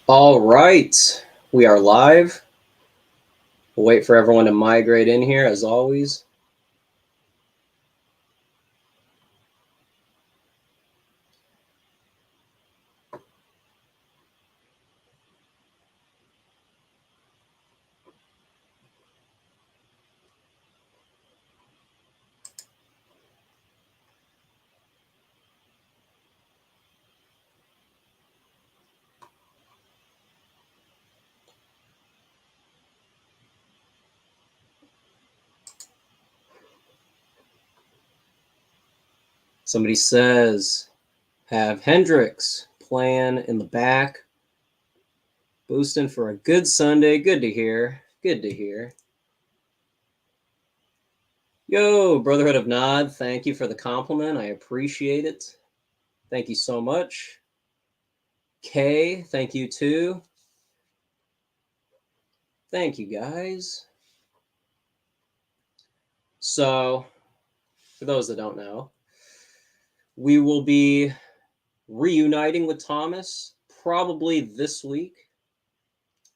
All right, we are live. We'll wait for everyone to migrate in here as always. Somebody says, have Hendrix playing in the back, boosting for a good Sunday. Good to hear. Good to hear. Yo, Brotherhood of Nod, thank you for the compliment. I appreciate it. Thank you so much. Kay, thank you too. Thank you guys. So, for those that don't know, we will be reuniting with Thomas probably this week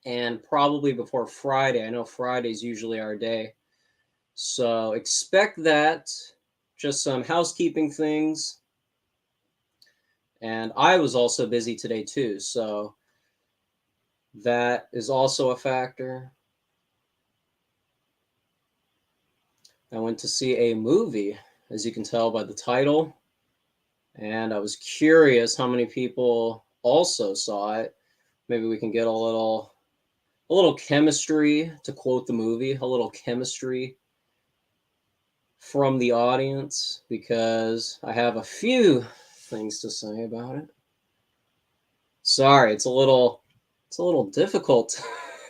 and probably before Friday. I know Friday's usually our day. So expect that. Just some housekeeping things. And I was also busy today too. So that is also a factor. I went to see a movie, as you can tell by the title. And I was curious how many people also saw it. Maybe we can get a little chemistry, to quote the movie, a little chemistry from the audience, because I have a few things to say about it. Sorry, it's a little difficult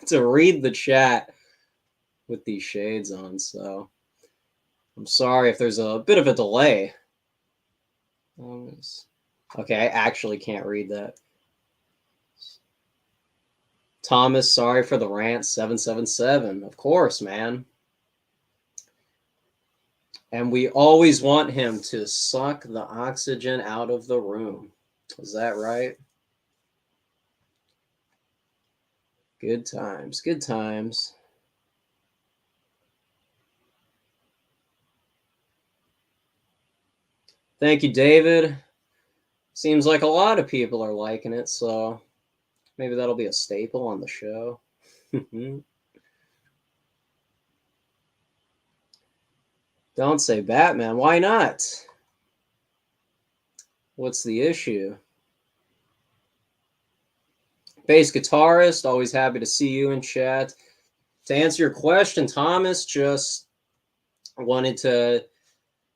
to read the chat with these shades on, so I'm sorry if there's a bit of a delay. Okay, I actually can't read that. Thomas, sorry for the rant, 777. Of course, man. And we always want him to suck the oxygen out of the room. Is that right? Good times, good times. Thank you, David. Seems like a lot of people are liking it, so maybe that'll be a staple on the show. Don't say Batman. Why not? What's the issue? Bass guitarist, always happy to see you in chat. To answer your question, Thomas, just wanted to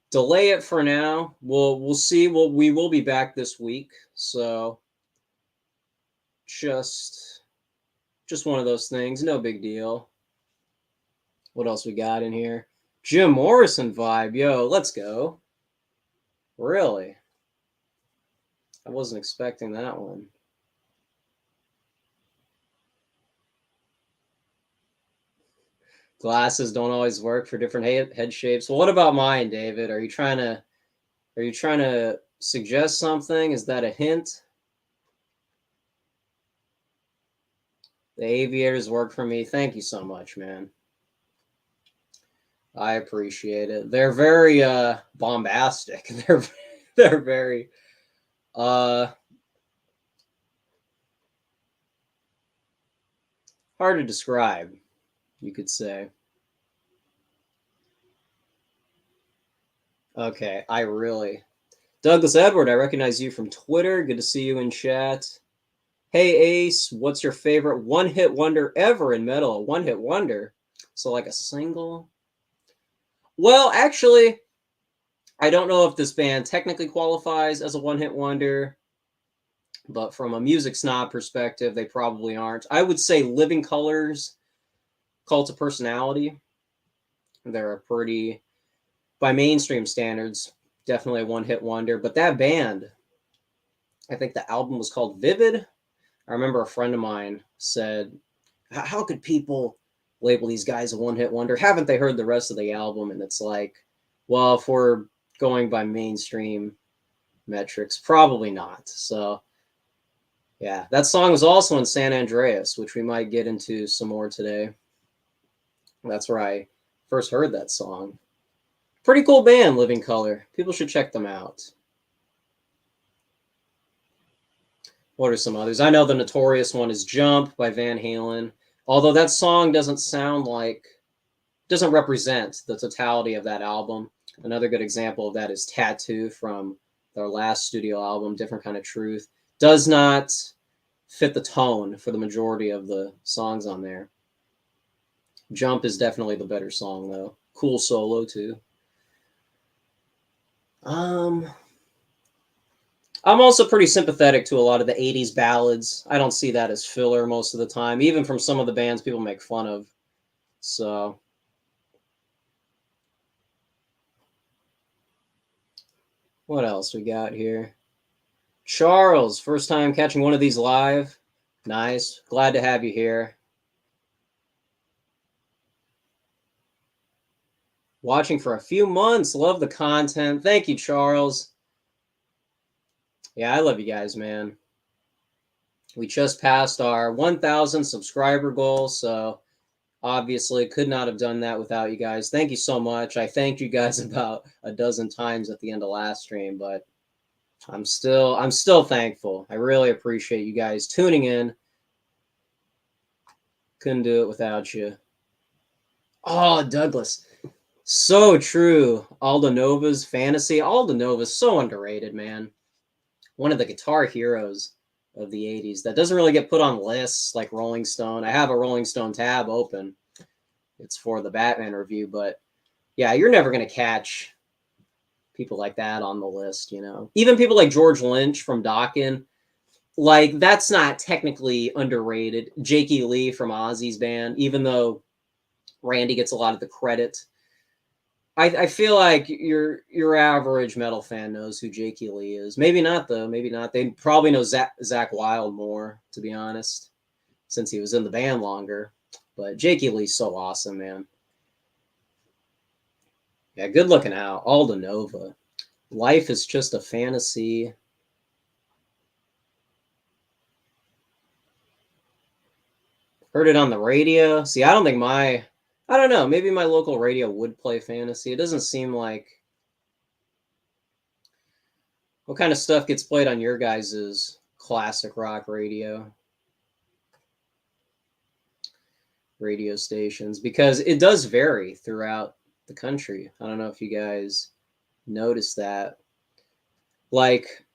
delay it for now. We'll see. We will be back this week, so just one of those things. No big deal. What else we got in here? Jim Morrison vibe. Yo, let's go. Really? I wasn't expecting that one. Glasses don't always work for different head shapes. Well, what about mine, David? Are you trying to suggest something? Is that a hint? The aviators work for me. Thank you so much, man. I appreciate it. They're very bombastic. They're very hard to describe, you could say. Okay, Douglas Edward, I recognize you from Twitter. Good to see you in chat. Hey Ace, what's your favorite one-hit wonder ever in metal? A one-hit wonder? So like a single? Well, actually, I don't know if this band technically qualifies as a one-hit wonder, but from a music snob perspective, they probably aren't. I would say Living Colors, Cult of Personality. They're a pretty, by mainstream standards, definitely a one-hit wonder. But that band, I think the album was called Vivid. I remember a friend of mine said, how could people label these guys a one-hit wonder? Haven't they heard the rest of the album? And it's like, well, if we're going by mainstream metrics, probably not. So Yeah, that song was also in San Andreas, which we might get into some more today. That's where I first heard that song. Pretty cool band, Living Color. People should check them out. What are some others? I know the notorious one is Jump by Van Halen. Although that song doesn't represent the totality of that album. Another good example of that is Tattoo from their last studio album, Different Kind of Truth. Does not fit the tone for the majority of the songs on there. Jump is definitely the better song though. Cool solo too. Um I'm also pretty sympathetic to a lot of the 80s ballads. I don't see that as filler most of the time, even from some of the bands people make fun of. So, what else we got here? Charles, first time catching one of these live. Nice. Glad to have you here. Watching for a few months. Love the content. Thank you, Charles. Yeah, I love you guys, man. We just passed our 1,000 subscriber goal, so obviously could not have done that without you guys. Thank you so much. I thanked you guys about a dozen times at the end of last stream, but I'm still thankful. I really appreciate you guys tuning in. Couldn't do it without you. Oh, Douglas. So true. Aldo Nova's Fantasy. Aldo Nova's so underrated, man. One of the guitar heroes of the 80s that doesn't really get put on lists like Rolling Stone. I have a Rolling Stone tab open. It's for the Batman review, but yeah, you're never going to catch people like that on the list, you know. Even people like George Lynch from Dokken, like that's not technically underrated. Jakey Lee from Ozzy's band, even though Randy gets a lot of the credit. I feel like your average metal fan knows who Jakey Lee is. Maybe not though. Maybe not. They probably know Zach Wilde more, to be honest, since he was in the band longer. But Jakey Lee's so awesome, man. Yeah, good looking out. Aldo Nova. Life is just a fantasy. Heard it on the radio. See, I don't know. Maybe my local radio would play fantasy. It doesn't seem like. What kind of stuff gets played on your guys' classic rock radio stations? Because it does vary throughout the country. I don't know if you guys notice that. Like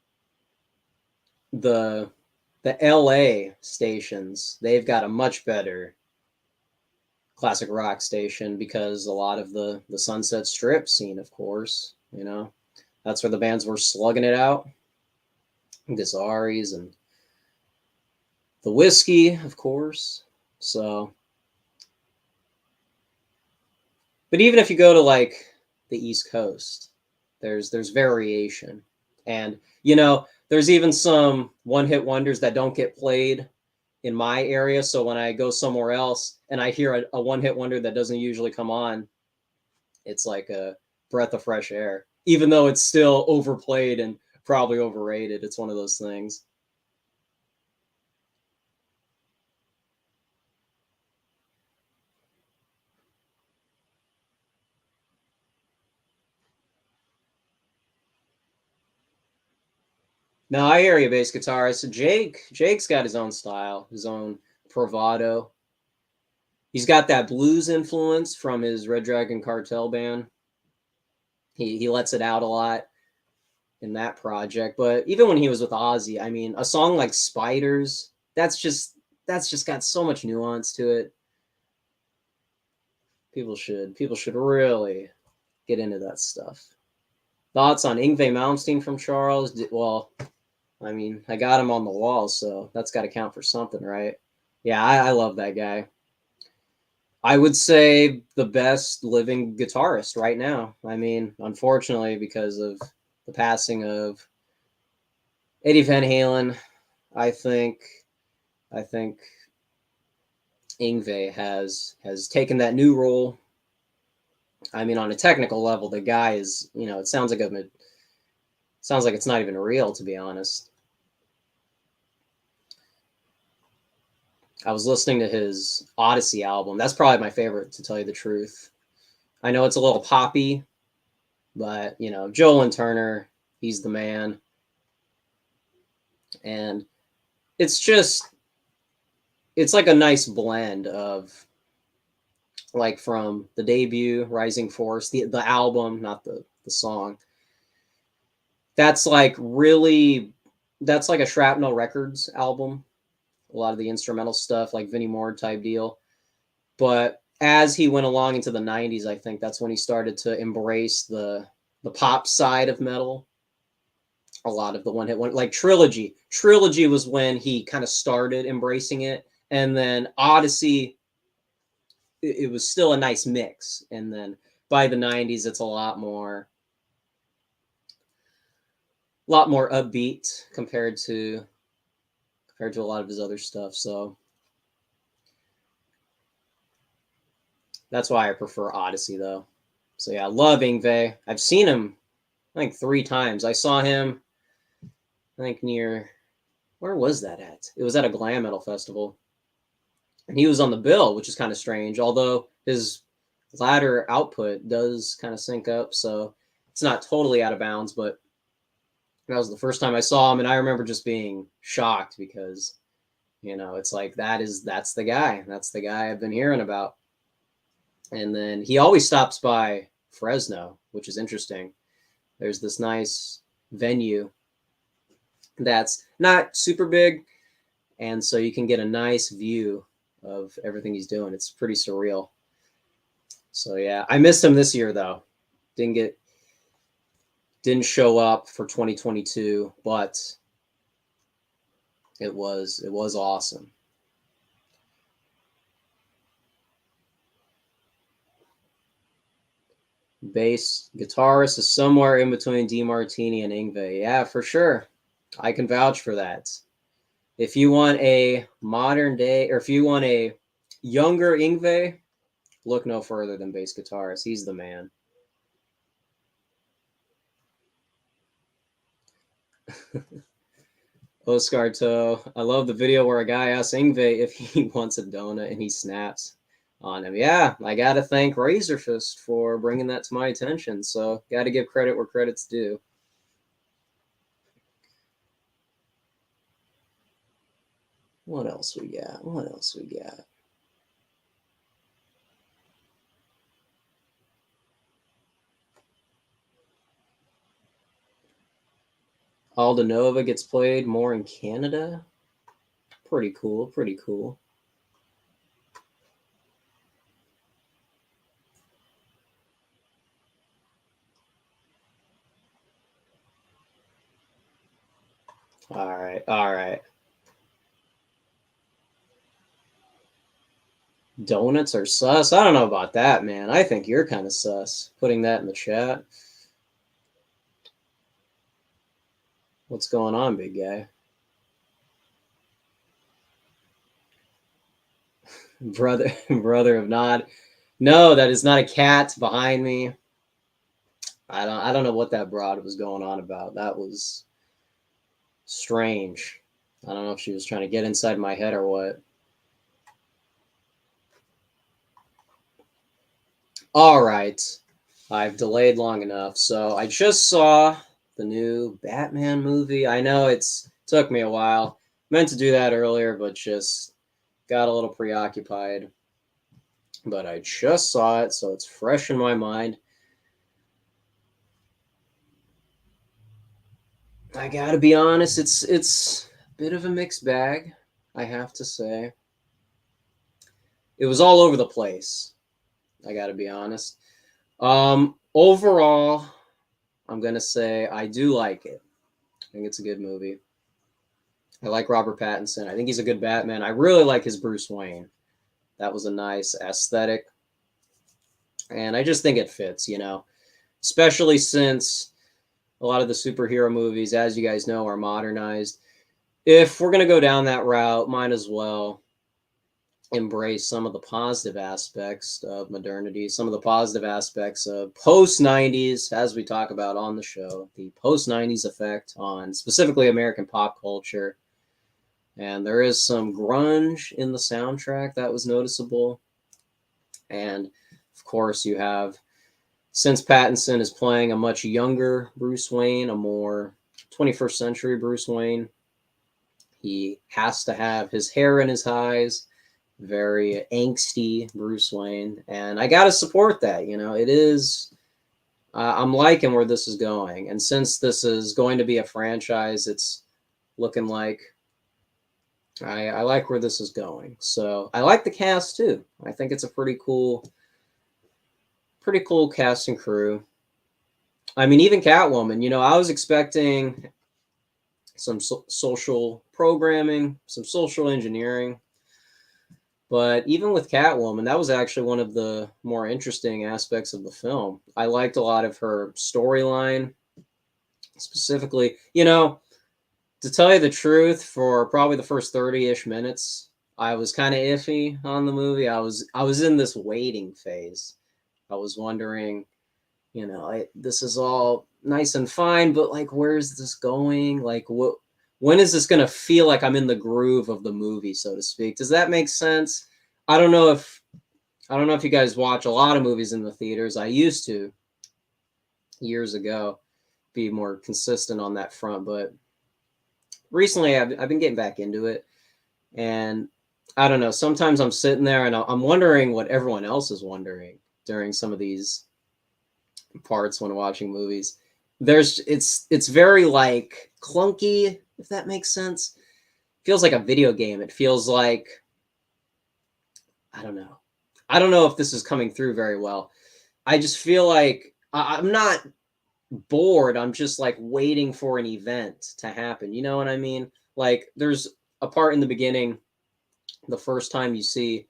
the LA stations, they've got a much better classic rock station because a lot of the Sunset Strip scene, of course, you know, that's where the bands were slugging it out. Gazaris and the Whiskey, of course. So, but even if you go to like the East Coast, there's variation, and you know, there's even some one-hit wonders that don't get played in my area. So when I go somewhere else and I hear a one-hit wonder that doesn't usually come on, it's like a breath of fresh air. Even though it's still overplayed and probably overrated, it's one of those things. No, I hear you, bass guitarist. So Jake's got his own style, his own bravado. He's got that blues influence from his Red Dragon Cartel band. He lets it out a lot in that project. But even when he was with Ozzy, I mean, a song like Spiders, that's just got so much nuance to it. People should really get into that stuff. Thoughts on Yngwie Malmsteen from Charles? Well, I mean, I got him on the wall, so that's got to count for something, right? Yeah, I love that guy. I would say the best living guitarist right now. I mean, unfortunately, because of the passing of Eddie Van Halen, I think I think Yngwie has taken that new role. I mean, on a technical level, the guy is, you know, it sounds like it's not even real, to be honest. I was listening to his Odyssey album. That's probably my favorite, to tell you the truth. I know it's a little poppy, but, you know, Joel and Turner, he's the man. And it's just, it's like a nice blend of, like, from the debut, Rising Force, the album, not the song. That's like really, that's like a Shrapnel Records album. A lot of the instrumental stuff, like Vinnie Moore type deal. But as he went along into the 90s, I think that's when he started to embrace the pop side of metal. A lot of the one hit one, like Trilogy. Trilogy was when he kind of started embracing it. And then Odyssey, it was still a nice mix. And then by the 90s, it's a lot more upbeat compared to a lot of his other stuff. So that's why I prefer Odyssey, though. So yeah, I love Yngwie. I've seen him, I think, 3 times. I saw him, I think, near, where was that at? It was at a glam metal festival. And he was on the bill, which is kind of strange, although his ladder output does kind of sync up, so it's not totally out of bounds, but that was the first time I saw him, and I remember just being shocked because, you know, it's like, that's the guy. That's the guy I've been hearing about. And then he always stops by Fresno, which is interesting. There's this nice venue that's not super big, and so you can get a nice view of everything he's doing. It's pretty surreal. So yeah, I missed him this year though. Didn't show up for 2022, but it was awesome. Bass guitarist is somewhere in between DeMartini and Yngwie. Yeah, for sure. I can vouch for that. If you want a modern day, or if you want a younger Yngwie, look no further than bass guitarist. He's the man. Oscar Toe. I love the video where a guy asks Yngwie if he wants a donut and he snaps on him. Yeah, I got to thank Razorfist for bringing that to my attention. So got to give credit where credit's due. What else we got? What else we got? Alda Nova gets played more in Canada. Pretty cool. Pretty cool. All right. All right. Donuts are sus? I don't know about that, man. I think you're kind of sus. Putting that in the chat. What's going on, big guy? Brother of Nod. No, that is not a cat behind me. I don't know what that broad was going on about. That was strange. I don't know if she was trying to get inside my head or what. All right. I've delayed long enough. So I just saw the new Batman movie. I know it's took me a while. Meant to do that earlier, but just got a little preoccupied. But I just saw it, so it's fresh in my mind. I gotta be honest, it's a bit of a mixed bag, I have to say. It was all over the place. I gotta be honest. Overall, I'm gonna say I do like it. I think it's a good movie. I like Robert Pattinson. I think he's a good Batman. I really like his Bruce Wayne. That was a nice aesthetic. And I just think it fits, you know, especially since a lot of the superhero movies, as you guys know, are modernized. If we're going to go down that route, might as well embrace some of the positive aspects of modernity, some of the positive aspects of post 90s, as we talk about on the show, the post 90s effect on specifically American pop culture. And there is some grunge in the soundtrack that was noticeable. And of course, you have, since Pattinson is playing a much younger Bruce Wayne, a more 21st century Bruce Wayne, he has to have his hair in his eyes, very angsty Bruce Wayne. And I got to support that. It is, I'm liking where this is going. And since this is going to be a franchise, it's looking like I like where this is going. So I like the cast too. I think it's a pretty cool cast and crew. I mean, even Catwoman, I was expecting some social programming, some social engineering. But even with Catwoman, that was actually one of the more interesting aspects of the film. I liked a lot of her storyline, specifically, to tell you the truth, for probably the first 30-ish minutes, I was kind of iffy on the movie. I was in this waiting phase. I was wondering, this is all nice and fine, but like, where's this going? Like, when is this going to feel like I'm in the groove of the movie, so to speak? Does that make sense? I don't know if you guys watch a lot of movies in the theaters. I used to, years ago, be more consistent on that front, but recently I've been getting back into it, and I don't know, sometimes I'm sitting there and I'm wondering what everyone else is wondering during some of these parts when watching movies. It's very like clunky, if that makes sense. Feels like a video game. It feels like, I don't know. I don't know if this is coming through very well. I just feel like I'm not bored. I'm just like waiting for an event to happen. You know what I mean? Like, there's a part in the beginning, the first time you see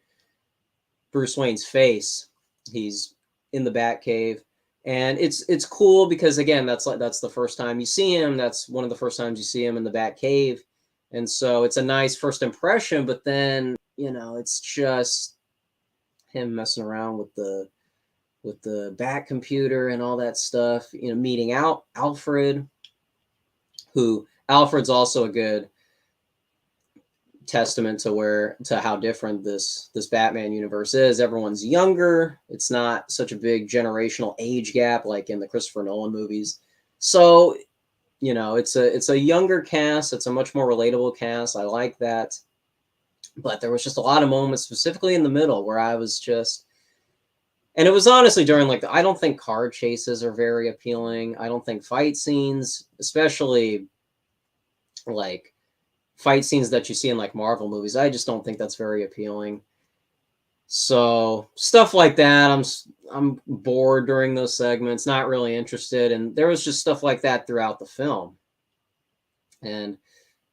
Bruce Wayne's face, he's in the Batcave, and it's cool because, again, that's the first time you see him. That's one of the first times you see him in the Batcave, and so it's a nice first impression. But then it's just him messing around with the Bat computer and all that stuff. Meeting out Alfred, who Alfred's also a good testament to how different this Batman universe is. Everyone's younger. It's not such a big generational age gap like in the Christopher Nolan movies. So, it's a younger cast. It's a much more relatable cast. I like that. But there was just a lot of moments, specifically in the middle, where I was just, and it was honestly during I don't think car chases are very appealing. I don't think fight scenes, especially like fight scenes that you see in like Marvel movies, I just don't think that's very appealing. So stuff like that, I'm bored during those segments, not really interested, and there was just stuff like that throughout the film. And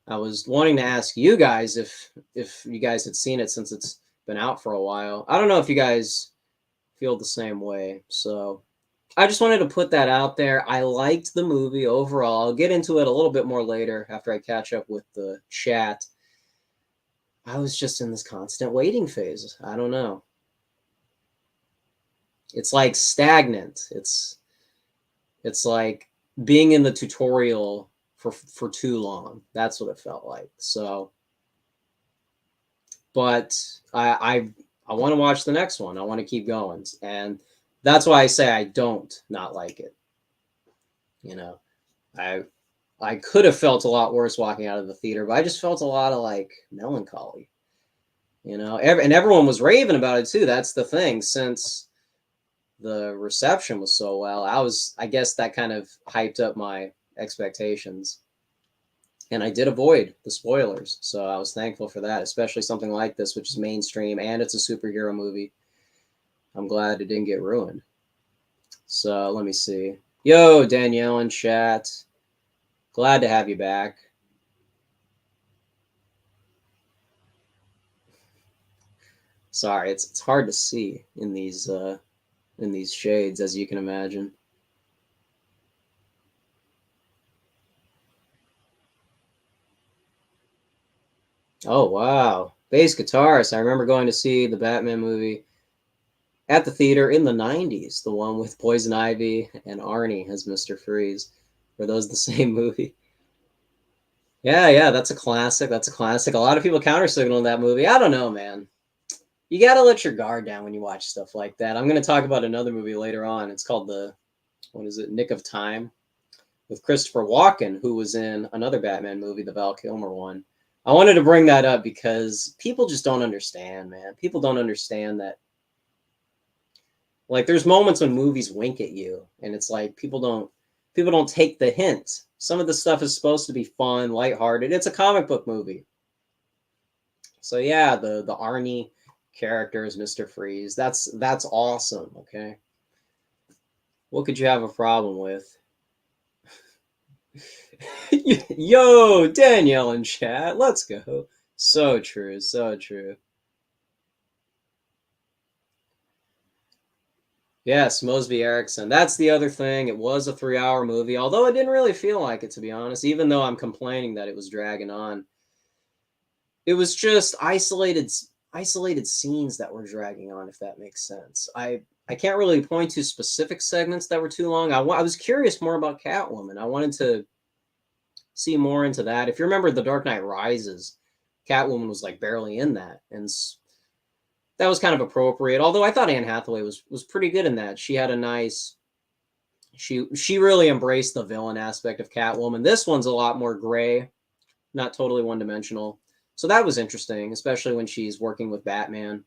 I was wanting to ask you guys if you guys had seen it, since it's been out for a while. I don't know if you guys feel the same way. So I just wanted to put that out there. I liked the movie overall. I'll get into it a little bit more later after I catch up with the chat. I was just in this constant waiting phase. I don't know. It's like stagnant. It's like being in the tutorial for too long. That's what it felt like. So, but I want to watch the next one. I want to keep going, and that's why I say I don't not like it. I could have felt a lot worse walking out of the theater, but I just felt a lot of like melancholy. And everyone was raving about it too. That's the thing. Since the reception was so well, I guess that kind of hyped up my expectations. And I did avoid the spoilers, so I was thankful for that, especially something like this, which is mainstream and it's a superhero movie. I'm glad it didn't get ruined. So let me see. Yo, Danielle in chat. Glad to have you back. Sorry, it's hard to see in these shades, as you can imagine. Oh wow, bass guitarist. I remember going to see the Batman movie at the theater in the '90s, the one with Poison Ivy and Arnie as Mr. Freeze. Were those the same movie? Yeah, that's a classic. That's a classic. A lot of people counter signal in that movie. I don't know, man. You got to let your guard down when you watch stuff like that. I'm going to talk about another movie later on. It's called what is it, Nick of Time, with Christopher Walken, who was in another Batman movie, the Val Kilmer one. I wanted to bring that up because people just don't understand, man. People don't understand that. Like, there's moments when movies wink at you, and it's like people don't take the hint. Some of the stuff is supposed to be fun, lighthearted. It's a comic book movie. So yeah, the Arnie character is Mr. Freeze. That's awesome. Okay, what could you have a problem with? Yo, Danielle in chat, let's go. So true, so true. Yes, Mosby Erickson. That's the other thing. It was a 3 hour movie, although it didn't really feel like it, to be honest, even though I'm complaining that it was dragging on. It was just isolated scenes that were dragging on, if that makes sense. I can't really point to specific segments that were too long. I was curious more about Catwoman. I wanted to see more into that. If you remember The Dark Knight Rises, Catwoman was like barely in that, and that was kind of appropriate. Although I thought Anne Hathaway was pretty good in that. She had a nice she really embraced the villain aspect of Catwoman. This one's a lot more gray, not totally one dimensional. So that was interesting, especially when she's working with Batman.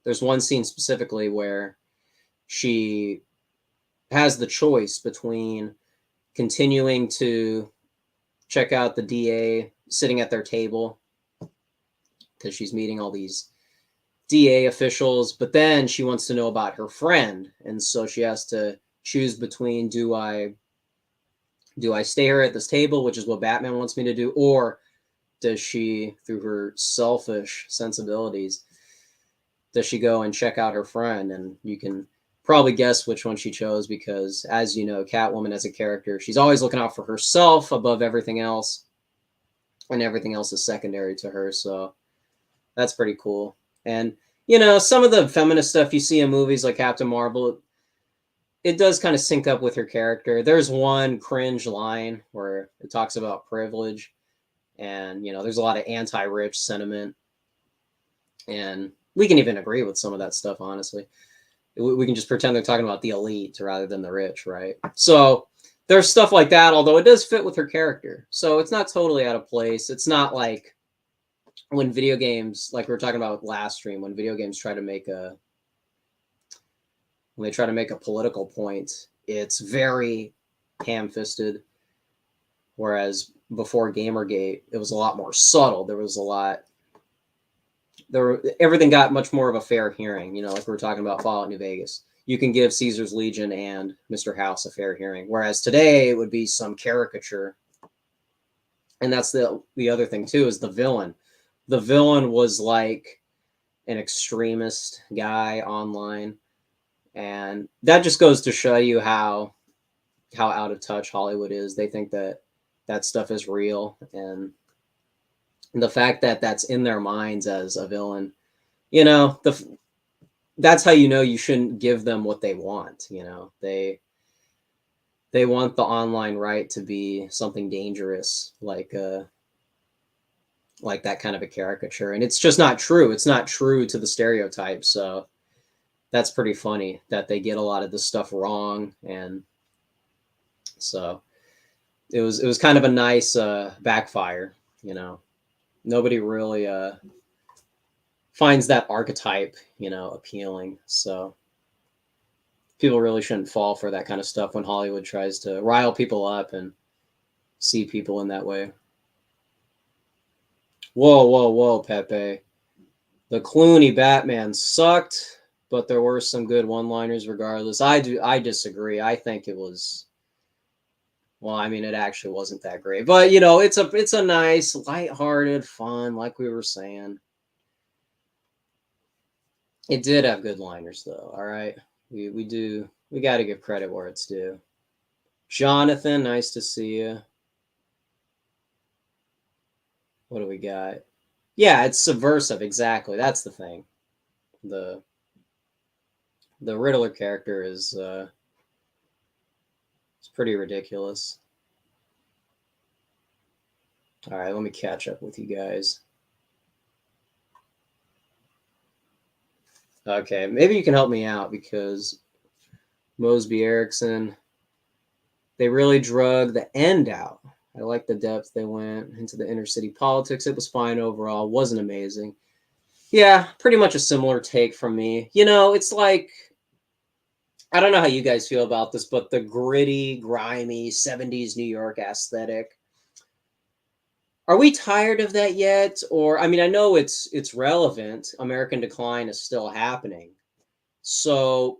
There's one scene specifically where she has the choice between continuing to check out the DA sitting at their table because she's meeting all these DA officials, but then she wants to know about her friend, and so she has to choose between do I stay here at this table, which is what Batman wants me to do, or does she, through her selfish sensibilities, does she go and check out her friend? And you can probably guess which one she chose because, as you know, Catwoman as a character, she's always looking out for herself above everything else, and everything else is secondary to her. So that's pretty cool. And some of the feminist stuff you see in movies like Captain Marvel, it does kind of sync up with her character. There's one cringe line where it talks about privilege, and there's a lot of anti-rich sentiment, and we can even agree with some of that stuff. Honestly, we can just pretend they're talking about the elite rather than the rich, right? So there's stuff like that, although it does fit with her character, so it's not totally out of place. It's not like when video games, like we were talking about last stream, when video games try to make a political point, it's very ham-fisted. Whereas before Gamergate, it was a lot more subtle. Everything got much more of a fair hearing. Like we were talking about Fallout New Vegas. You can give Caesar's Legion and Mr. House a fair hearing. Whereas today, it would be some caricature. And that's the other thing too, is the villain. The villain was like an extremist guy online. And that just goes to show you how out of touch Hollywood is. They think that stuff is real, and the fact that that's in their minds as a villain, that's how you shouldn't give them what they want. They want the online right to be something dangerous, like that kind of a caricature, and it's just not true. It's not true to the stereotype. So that's pretty funny that they get a lot of this stuff wrong, and so it was kind of a nice backfire. Nobody really finds that archetype appealing. So people really shouldn't fall for that kind of stuff when Hollywood tries to rile people up and see people in that way. Whoa, Pepe. The Clooney Batman sucked, but there were some good one-liners regardless. I disagree. I think it was, well, I mean, it actually wasn't that great. But it's a nice, lighthearted, fun, like we were saying. It did have good liners though, all right? We got to give credit where it's due. Jonathan, nice to see you. What do we got? Yeah, it's subversive, exactly. That's the thing. The Riddler character is it's pretty ridiculous. All right, let me catch up with you guys. Okay, maybe you can help me out because Mosby Erickson, they really drug the end out. I like the depth they went into the inner city politics. It was fine overall. Wasn't amazing. Yeah, pretty much a similar take from me. It's like I don't know how you guys feel about this, but the gritty, grimy 70s New York aesthetic. Are we tired of that yet? Or I mean, I know it's relevant. American Decline is still happening. So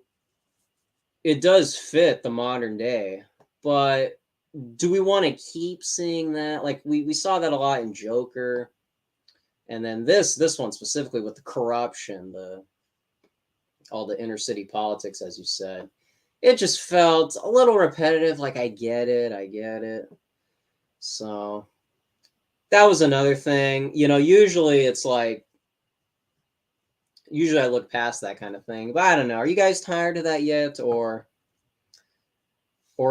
it does fit the modern day. But do we want to keep seeing that? Like we saw that a lot in Joker. And then this one specifically with the corruption, the all the inner city politics, as you said. It just felt a little repetitive. Like I get it. So that was another thing. Usually it's like usually I look past that kind of thing. But I don't know. Are you guys tired of that yet, or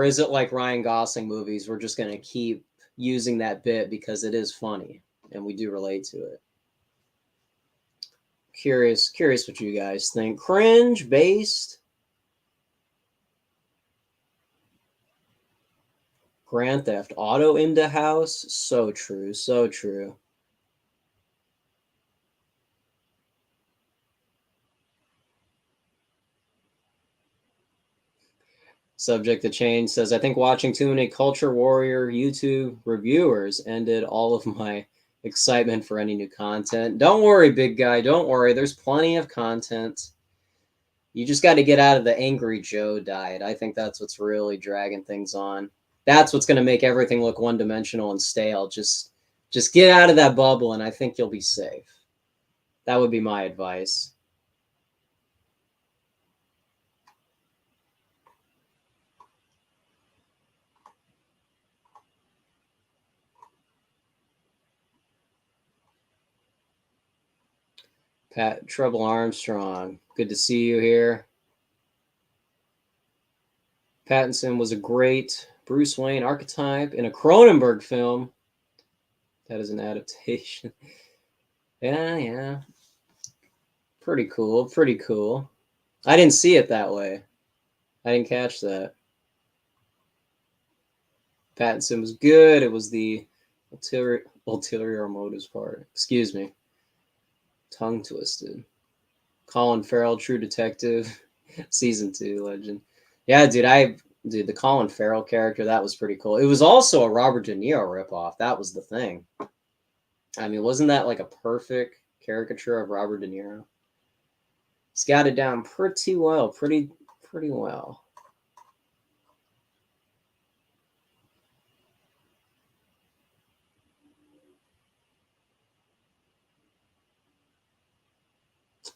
is it like Ryan Gosling movies? We're just gonna keep using that bit because it is funny and we do relate to it. Curious what you guys think. Cringe based Grand Theft Auto in the house. So true. So true. Subject to change says, I think watching too many Culture Warrior YouTube reviewers ended all of my excitement for any new content. Don't worry, big guy. Don't worry. There's plenty of content. You just got to get out of the Angry Joe diet. I think that's what's really dragging things on. That's what's going to make everything look one dimensional and stale. Just get out of that bubble, and I think you'll be safe. That would be my advice. Pat Trouble Armstrong, good to see you here. Pattinson was a great Bruce Wayne archetype in a Cronenberg film. That is an adaptation. Yeah. Pretty cool. Pretty cool. I didn't see it that way. I didn't catch that. Pattinson was good. It was the ulterior motives part. Excuse me. Tongue twisted. Colin Farrell, True Detective, season 2 legend. Yeah, dude, the Colin Farrell character, that was pretty cool. It was also a Robert De Niro ripoff. That was the thing. I mean, wasn't that like a perfect caricature of Robert De Niro? He's got it down pretty well, pretty well.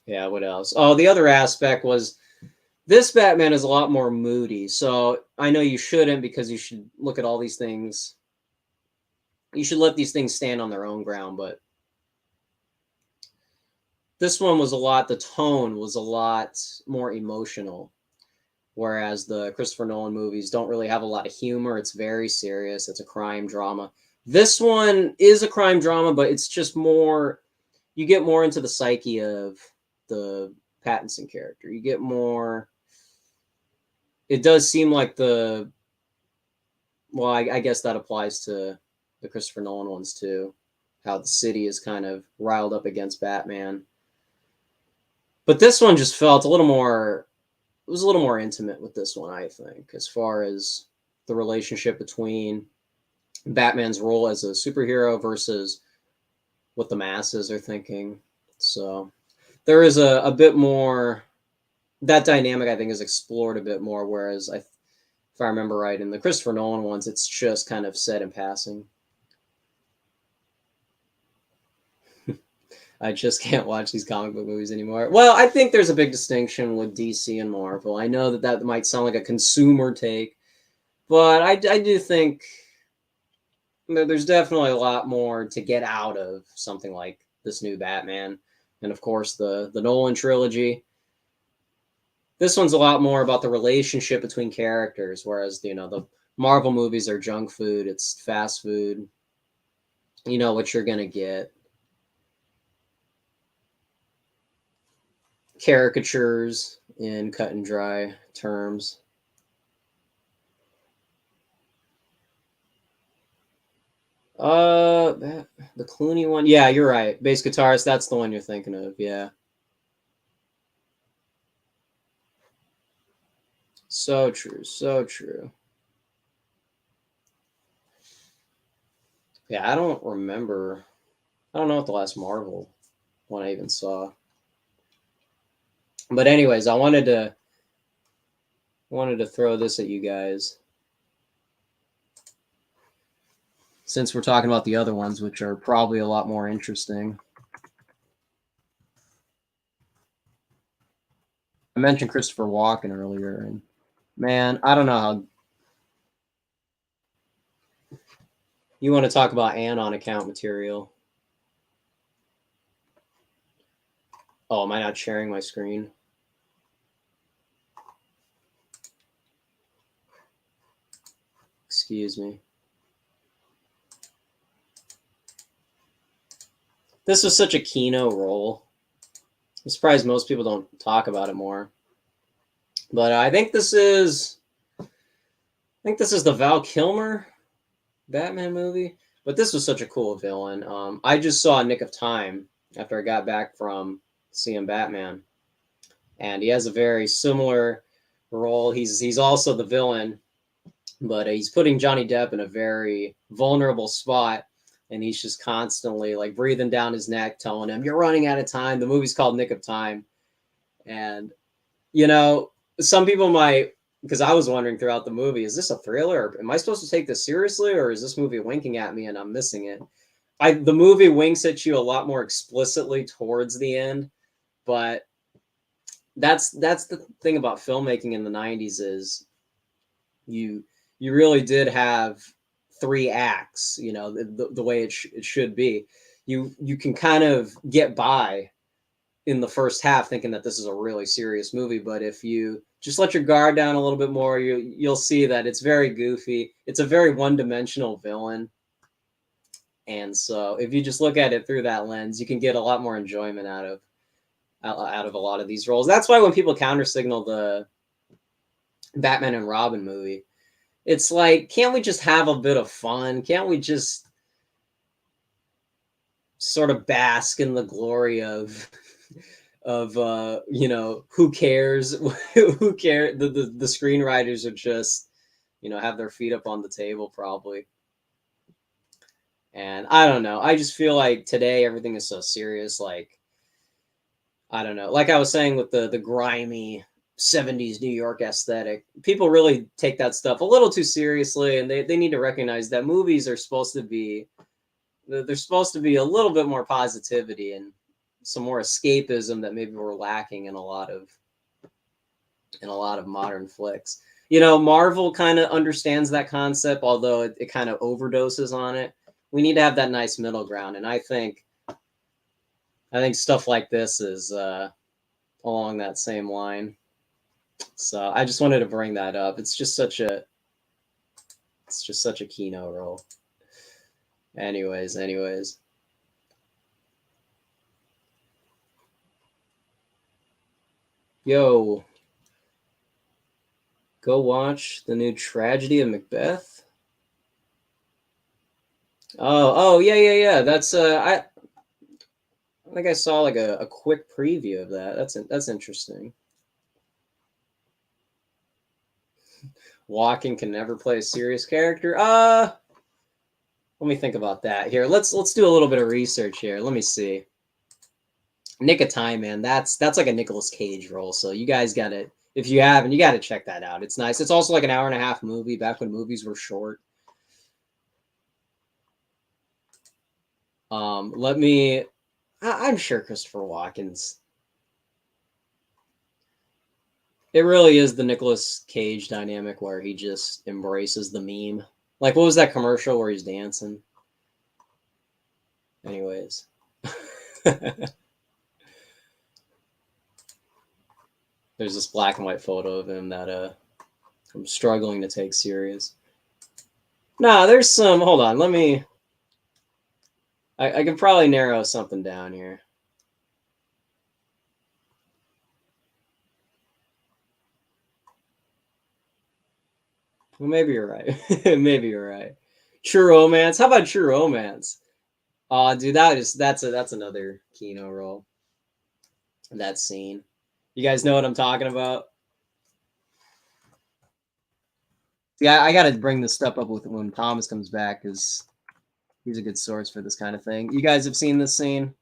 Yeah, what else? Oh, the other aspect was this Batman is a lot more moody. So I know you shouldn't because you should look at all these things. You should let these things stand on their own ground, but this one was the tone was a lot more emotional. Whereas the Christopher Nolan movies don't really have a lot of humor. It's very serious. It's a crime drama. This one is a crime drama, but it's just more, you get more into the psyche of the Pattinson character. You get more, it does seem like well, I guess that applies to the Christopher Nolan ones too. How the city is kind of riled up against Batman. But this one just felt a little more, it was a little more intimate with this one, I think, as far as the relationship between Batman's role as a superhero versus what the masses are thinking. So there is a bit more, that dynamic I think is explored a bit more, whereas if I remember right, in the Christopher Nolan ones, it's just kind of said in passing. I just can't watch these comic book movies anymore. Well, I think there's a big distinction with DC and Marvel. I know that might sound like a consumer take, but I do think there's definitely a lot more to get out of something like this new Batman, and of course the Nolan trilogy. This one's a lot more about the relationship between characters, whereas the Marvel movies are junk food. It's fast food. you know what you're gonna get. Caricatures in cut and dry terms. The Clooney one. Yeah, you're right. Bass guitarist. That's the one you're thinking of. Yeah. So true. So true. Yeah, I don't remember. I don't know what the last Marvel one I even saw. But anyways, I wanted to throw this at you guys since we're talking about the other ones, which are probably a lot more interesting. I mentioned Christopher Walken earlier, and man, I don't know how you want to talk about anon account material. Oh, am I not sharing my screen? Excuse me. This was such a Kino role. I'm surprised most people don't talk about it more. But I think this is the Val Kilmer Batman movie. But this was such a cool villain. I just saw Nick of Time after I got back from seeing Batman, and he has a very similar role. He's also the villain, but he's putting Johnny Depp in a very vulnerable spot, and he's just constantly like breathing down his neck, telling him, "You're running out of time." The movie's called Nick of Time, and you know, some people might, because I was wondering throughout the movie, is this a thriller? Or am I supposed to take this seriously, or is this movie winking at me and I'm missing it? The movie winks at you a lot more explicitly towards the end, but that's the thing about filmmaking in the 90s is you you really did have three acts, you know, the way it should be. You can kind of get by in the first half thinking that this is a really serious movie, but if you just let your guard down a little bit more, you'll see that it's very goofy. It's a very one-dimensional villain. And so if you just look at it through that lens, you can get a lot more enjoyment out of a lot of these roles. That's why when people counter signal the Batman and Robin movie, it's like, can't we just have a bit of fun? Can't we just sort of bask in the glory of you know, who cares? Who cares? The screenwriters are just, you know, have their feet up on the table probably. And I don't know. I just feel like today everything is so serious. Like, I don't know. Like I was saying with the grimy 70s New York aesthetic, people really take that stuff a little too seriously, and they need to recognize that movies are supposed to be, there's supposed to be a little bit more positivity and some more escapism that maybe we're lacking in a lot of modern flicks. You know, Marvel kind of understands that concept, although it kind of overdoses on it. We need to have that nice middle ground, and I think stuff like this is along that same line. So I just wanted to bring that up. It's just such a Kino role. Anyways. Yo, go watch the new Tragedy of Macbeth. Oh, yeah. That's I think I saw like a quick preview of that. That's interesting. Walken can never play a serious character. Let me think about that here. Let's do a little bit of research here. Let me see. Nick of Time, man. That's like a Nicolas Cage role. So you guys got to, if you haven't, you got to check that out. It's nice. It's also like an hour and a half movie back when movies were short. Let me. I'm sure Christopher Walken's. It really is the Nicolas Cage dynamic where he just embraces the meme. Like, what was that commercial where he's dancing? Anyways. There's this black and white photo of him that I'm struggling to take serious. Nah, there's some. Hold on, let me I could probably narrow something down here. Well, maybe you're right. Maybe you're right. True Romance. How about True Romance? Oh, dude, that's another Kino role. That scene. You guys know what I'm talking about? Yeah, I gotta bring this stuff up with when Thomas comes back because he's a good source for this kind of thing. You guys have seen this scene?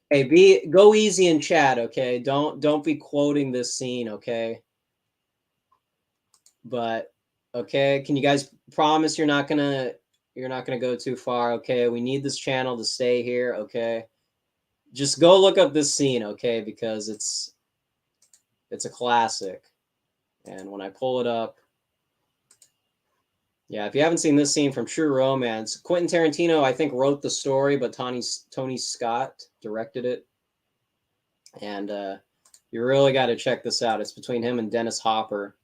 Hey, go easy in chat, okay? Don't be quoting this scene, okay? But okay, can you guys promise you're not gonna go too far, okay? We need this channel to stay here, okay? Just go look up this scene, okay? Because it's a classic. And when I pull it up, yeah, if you haven't seen this scene from True Romance, Quentin Tarantino, I think, wrote the story, but Tony Scott directed it. And you really got to check this out. It's between him and Dennis Hopper.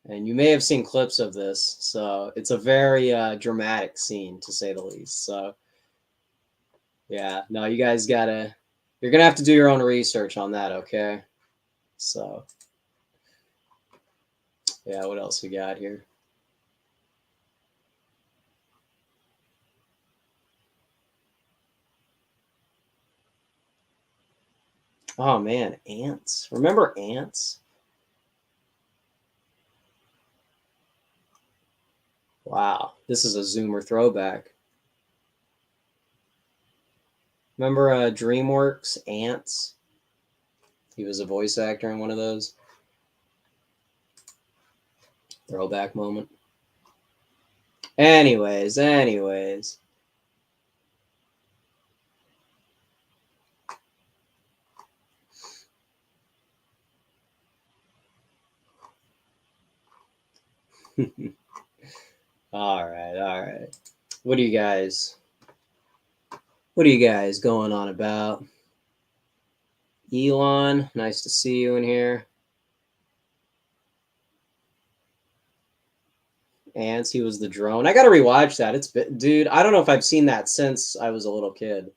And you may have seen clips of this. So it's a very dramatic scene, to say the least. So, yeah, no, you guys got to, you're going to have to do your own research on that, okay? So, yeah, what else we got here? Oh, man, Ants. Remember Ants? Wow, this is a Zoomer throwback. Remember DreamWorks Ants? He was a voice actor in one of those. Throwback moment. Anyways. All right. What are you guys going on about? Elon, nice to see you in here. Ants, he was the drone. I gotta rewatch that. Dude, I don't know if I've seen that since I was a little kid.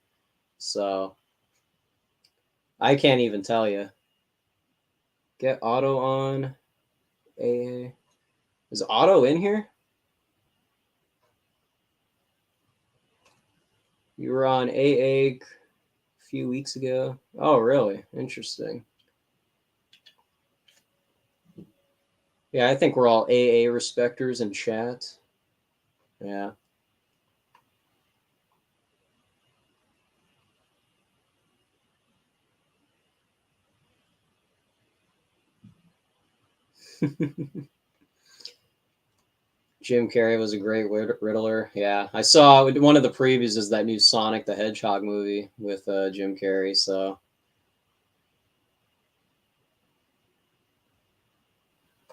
So I can't even tell you. Get Otto on AA. Is Otto in here? You were on AA a few weeks ago. Oh, really? Interesting. Yeah, I think we're all AA respecters in chat. Yeah. Jim Carrey was a great Riddler. Yeah, I saw one of the previews is that new Sonic the Hedgehog movie with Jim Carrey. So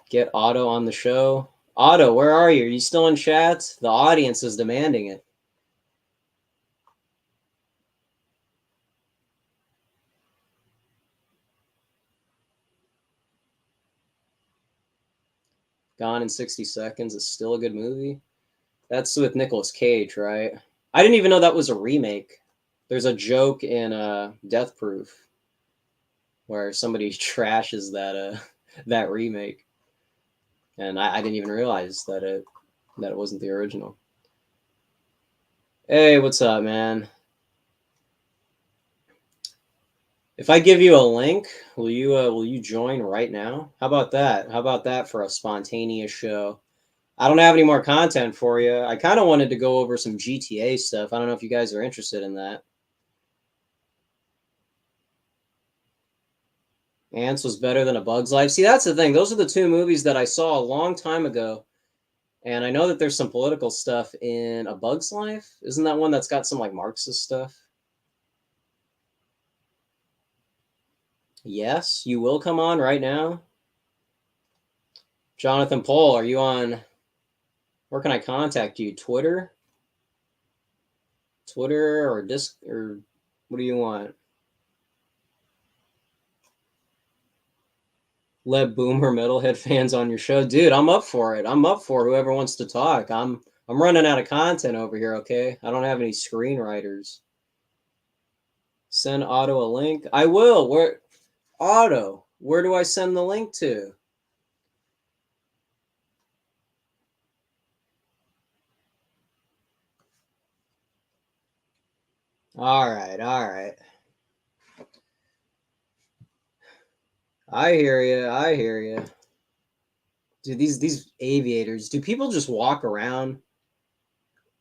get Otto on the show. Otto, where are you? Are you still in chat? The audience is demanding it. Gone in 60 Seconds is still a good movie. That's with Nicolas Cage, right? I didn't even know that was a remake. There's a joke in Death Proof where somebody trashes that remake, and I didn't even realize that it wasn't the original. Hey, what's up, man? If I give you a link, will you join right now? How about that? How about that for a spontaneous show? I don't have any more content for you. I kind of wanted to go over some GTA stuff. I don't know if you guys are interested in that. Ants was better than A Bug's Life. See, that's the thing. Those are the two movies that I saw a long time ago. And I know that there's some political stuff in A Bug's Life. Isn't that one that's got some like Marxist stuff? Yes, you will come on right now. Jonathan Pohl, are you on? Where can I contact you? Twitter? Twitter or Disc or what do you want? Let Boomer Metalhead fans on your show. Dude, I'm up for it. I'm up for whoever wants to talk. I'm running out of content over here, okay? I don't have any screenwriters. Send Otto a link. I will. Where Otto, where do I send the link to? All right, all right. I hear you. I hear you. Dude, these aviators, do people just walk around?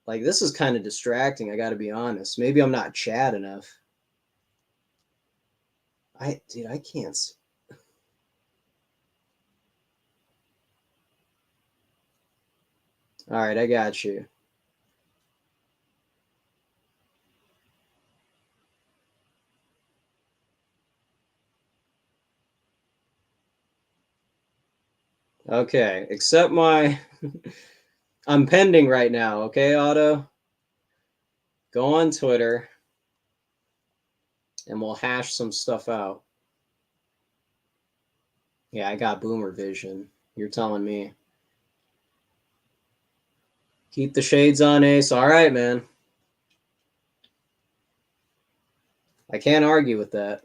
Like, this is kind of distracting, I gotta be honest. Maybe I'm not Chad enough. Dude, I can't. All right, I got you. Okay, accept my. I'm pending right now, okay, Otto? Go on Twitter and we'll hash some stuff out. Yeah, I got boomer vision. You're telling me. Keep the shades on, Ace. All right, man. I can't argue with that.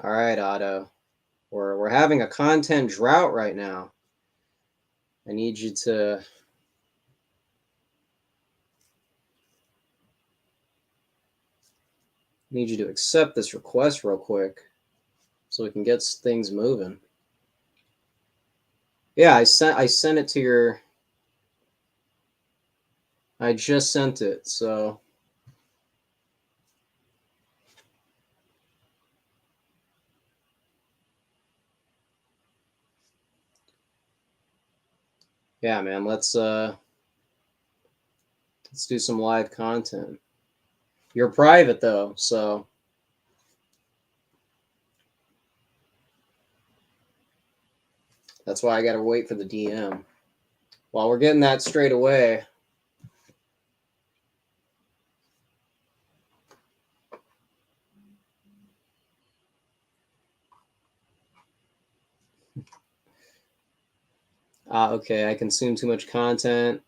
All right, Otto. We're having a content drought right now. I need you to accept this request real quick so we can get things moving. Yeah, I sent it to your. I just sent it, so. Yeah, man, let's do some live content. You're private though, so that's why I gotta wait for the DM. While we're getting that straight away. Okay, I consume too much content.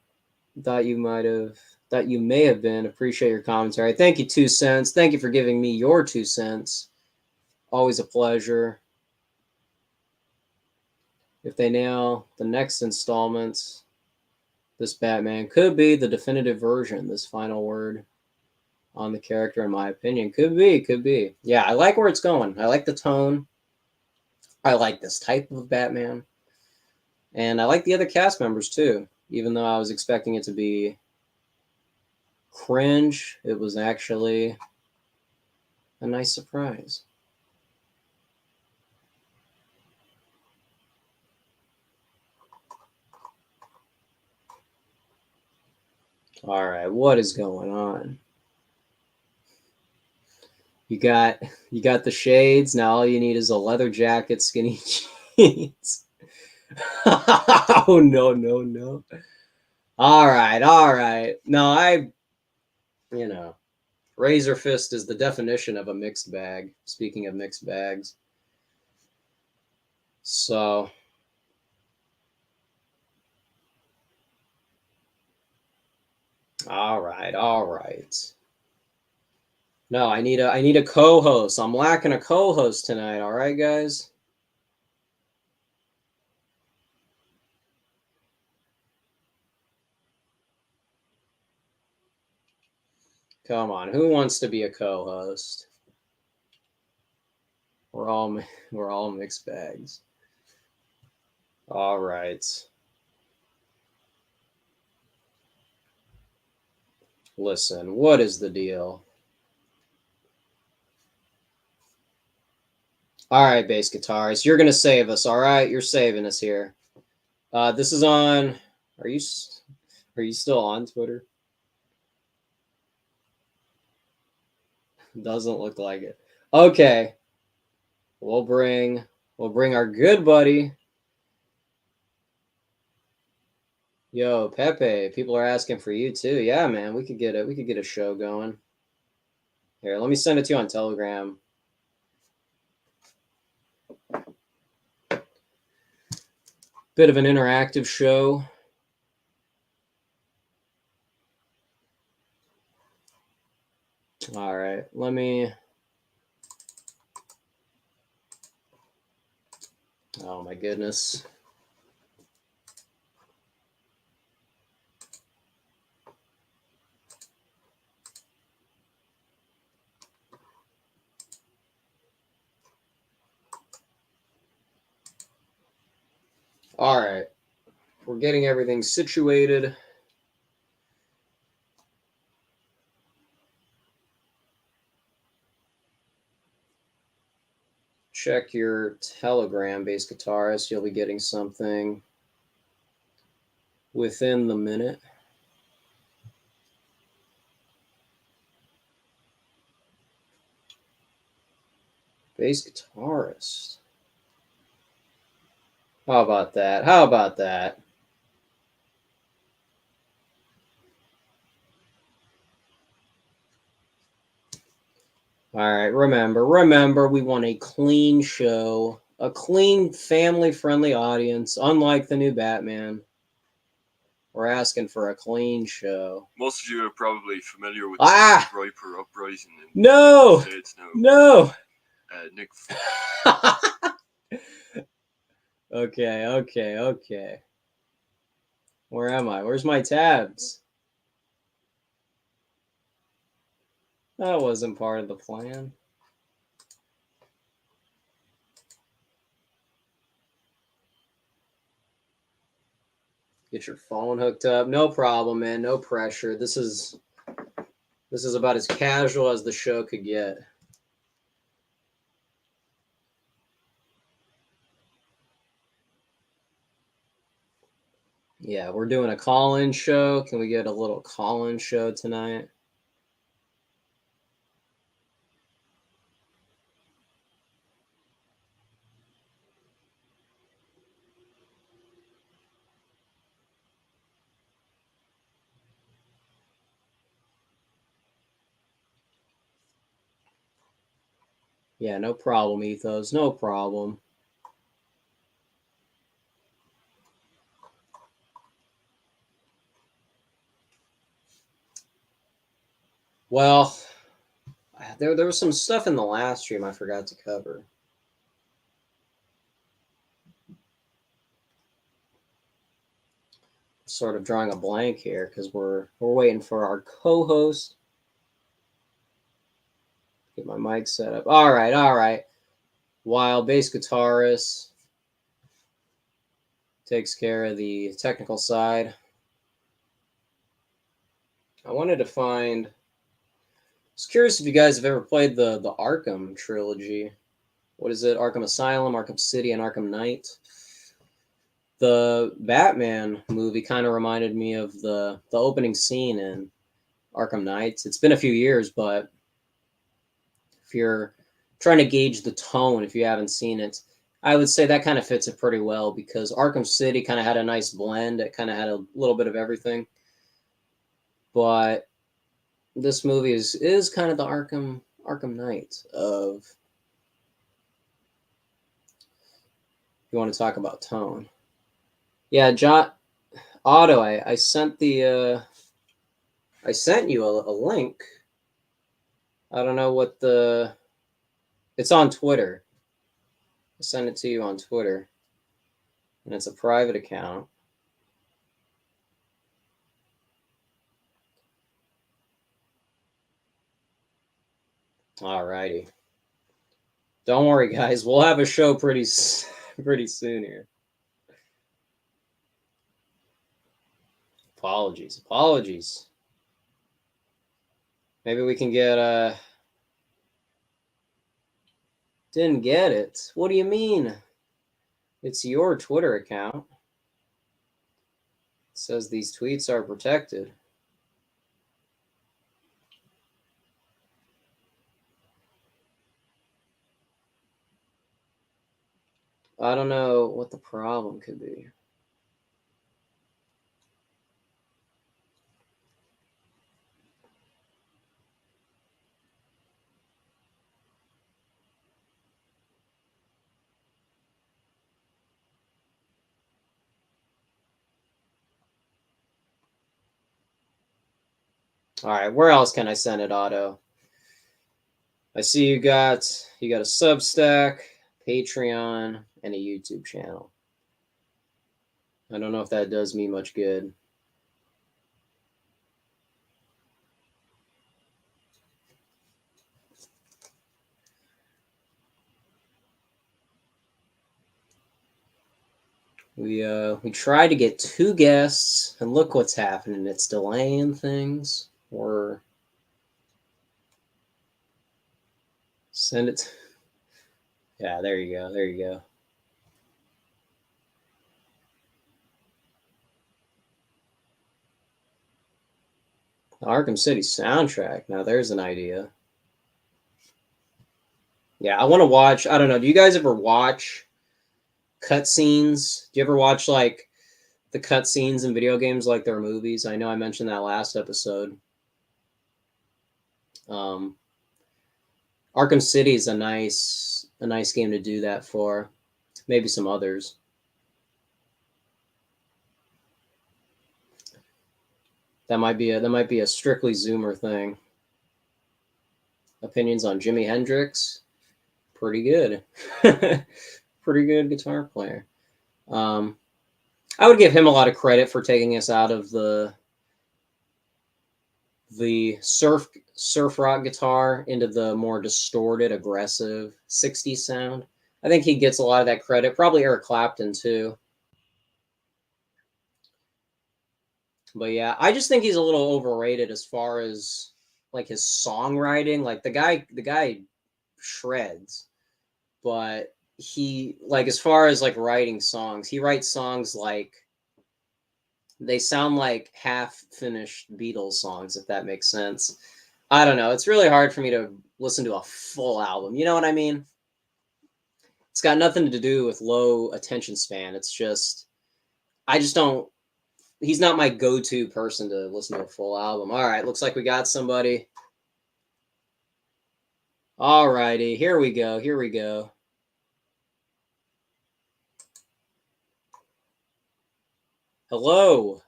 Thought you may have been. Appreciate your commentary. Thank you, 2 cents. Thank you for giving me your 2 cents. Always a pleasure. If they nail the next installments, this Batman could be the definitive version. This final word on the character, in my opinion, could be. Yeah, I like where it's going. I like the tone. I like this type of Batman, and I like the other cast members too. Even though I was expecting it to be cringe, it was actually a nice surprise. All right, what is going on? You got the shades. Now all you need is a leather jacket, skinny jeans. Oh no, no, no. All right, all right. No, you know, Razor Fist is the definition of a mixed bag. Speaking of mixed bags. So, all right, all right. No, I need a co-host. I'm lacking a co-host tonight, all right, guys? Come on, who wants to be a co-host? We're all we're all mixed bags. All right. Listen, what is the deal? All right, bass guitarist, you're gonna save us. All right, you're saving us here. This is on. Are you still on Twitter? Doesn't look like it. Okay, we'll bring our good buddy. Yo, Pepe. People are asking for you too. Yeah, man, we could get a show going. Here, let me send it to you on Telegram. Bit of an interactive show. All right, let me... Oh my goodness. All right, we're getting everything situated. Check your Telegram, bass guitarist. You'll be getting something within the minute. Bass guitarist. How about that? How about that? All right, remember, we want a clean show, a clean, family-friendly audience, unlike the new Batman. We're asking for a clean show. Most of you are probably familiar with the Riper Uprising in No! the States now. No! Nick. Okay. Where am I? Where's my tabs? That wasn't part of the plan. Get your phone hooked up. No problem, man. No pressure. This is about as casual as the show could get. Yeah, we're doing a call-in show. Can we get a little call-in show tonight? Yeah, no problem, Ethos. No problem. Well, there was some stuff in the last stream I forgot to cover. Sort of drawing a blank here because we're waiting for our co-host. Get my mic set up. All right. While bass guitarist takes care of the technical side, I wanted to find... I was curious if you guys have ever played the Arkham trilogy. What is it? Arkham Asylum, Arkham City, and Arkham Knight. The Batman movie kind of reminded me of the opening scene in Arkham Knight. It's been a few years, but if you're trying to gauge the tone, if you haven't seen it, I would say that kind of fits it pretty well because Arkham City kind of had a nice blend. It kind of had a little bit of everything. But this movie is kind of the Arkham Knight of... If you want to talk about tone. Yeah, John Otto, I sent the I sent you a link. I don't know what the... It's on Twitter. I sent it to you on Twitter. And it's a private account. Alrighty. Don't worry, guys. We'll have a show pretty soon here. Apologies. Maybe we can get Didn't get it. What do you mean? It's your Twitter account. It says these tweets are protected. I don't know what the problem could be. All right, where else can I send it, Otto? I see you got a Substack, Patreon, and a YouTube channel. I don't know if that does me much good. We tried to get 2 guests, and look what's happening. It's delaying things. Or send it. Yeah, there you go. There you go. The Arkham City soundtrack. Now there's an idea. Yeah, I want to watch. I don't know. Do you guys ever watch cutscenes? Do you ever watch like the cutscenes in video games like they're movies? I know I mentioned that last episode. Arkham City is a nice game to do that for. Maybe some others. That might be a strictly Zoomer thing. Opinions on Jimi Hendrix? Pretty good. Pretty good guitar player. I would give him a lot of credit for taking us out of the surf rock guitar into the more distorted, aggressive 60s sound. I think he gets a lot of that credit. Probably Eric Clapton too. But yeah, I just think he's a little overrated as far as like his songwriting. Like the guy shreds, but he like as far as like writing songs, he writes songs like they sound like half-finished Beatles songs, if that makes sense. I don't know. It's really hard for me to listen to a full album. You know what I mean? It's got nothing to do with low attention span. It's just I just don't. He's not my go-to person to listen to a full album. All right, looks like we got somebody. All righty, here we go. Here we go. Hello,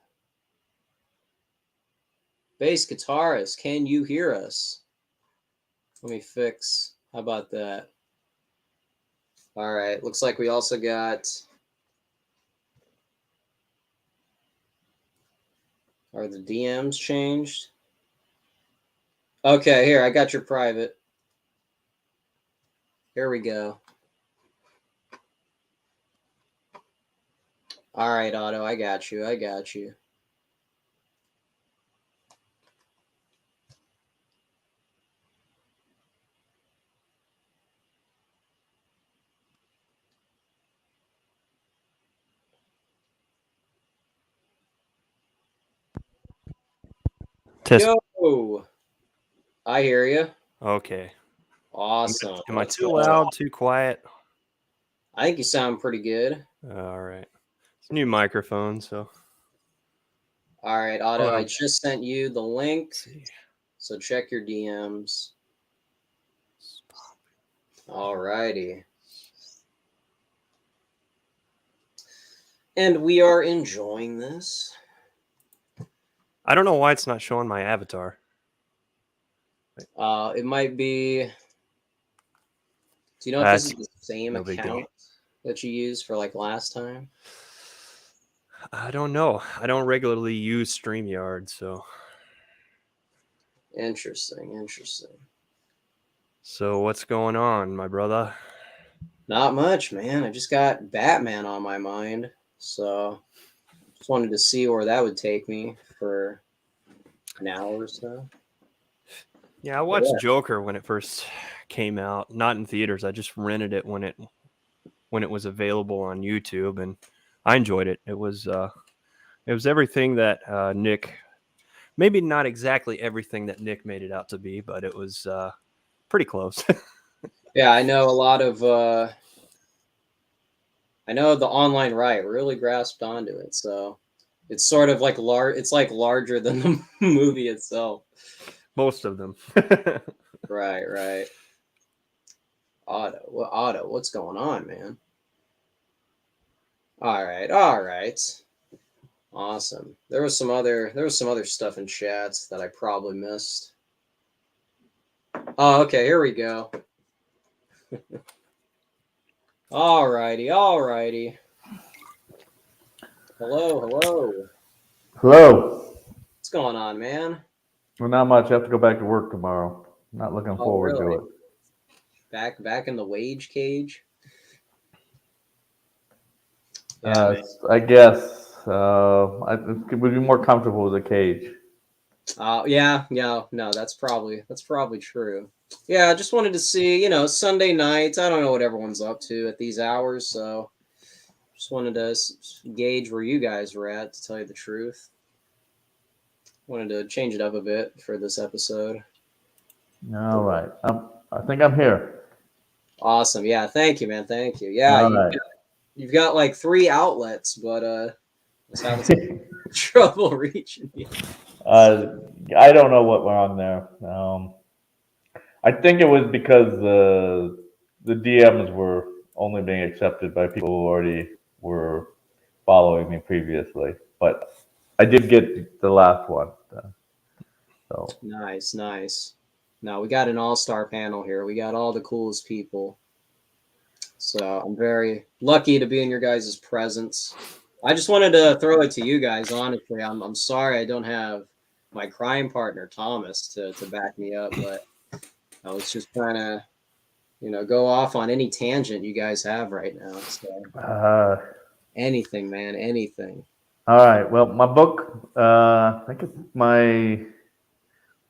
bass guitarist. Can you hear us? Let me fix. How about that? All right, looks like we also got. Are the DMs changed? Okay, here, I got your private. Here we go. All right, Otto, I got you. I got you. Test. Yo, I hear you. Okay. Awesome. Am I too loud, too quiet? I think you sound pretty good. All right. It's a new microphone, so. All right, Otto, I just sent you the link. So check your DMs. All righty. And we are enjoying this. I don't know why it's not showing my avatar. It might be. Do you know if this is the same account that you used for like last time? I don't know. I don't regularly use StreamYard, so. Interesting, interesting. So what's going on, my brother? Not much, man. I just got Batman on my mind, so just wanted to see where that would take me for an hour or so. Yeah, I watched Joker when it first came out, not in theaters. I just rented it when it was available on YouTube, and I enjoyed it. It was everything that Nick, maybe not exactly everything that Nick made it out to be, but it was pretty close. Yeah, I know a lot of. I know the online right really grasped onto it, so it's sort of like It's like larger than the movie itself. Most of them. Right, right. Otto, what's going on, man? All right. Awesome. There was some other stuff in chats that I probably missed. Oh, okay, here we go. Alrighty. Hello. Hello. What's going on, man? Well, not much. I have to go back to work tomorrow. Not looking forward really? to it. Back in the wage cage. I guess it would be more comfortable with a cage. Yeah, no, that's probably true. Yeah, I just wanted to see, Sunday nights. I don't know what everyone's up to at these hours, so just wanted to gauge where you guys were at, to tell you the truth. Wanted to change it up a bit for this episode. All right. I think I'm here. Awesome. Yeah, thank you, man. Thank you. Yeah, you've got like 3 outlets, but I was having some trouble reaching you. I don't know what went on there. I think it was because the DMs were only being accepted by people who already were following me previously. But I did get the last one. So Nice. Now we got an all-star panel here. We got all the coolest people. So I'm very lucky to be in your guys' presence. I just wanted to throw it to you guys, honestly. I'm sorry I don't have my crime partner, Thomas, to back me up, but I was just trying to, go off on any tangent you guys have right now. So anything, man, anything. All right. Well, my book, I think it's my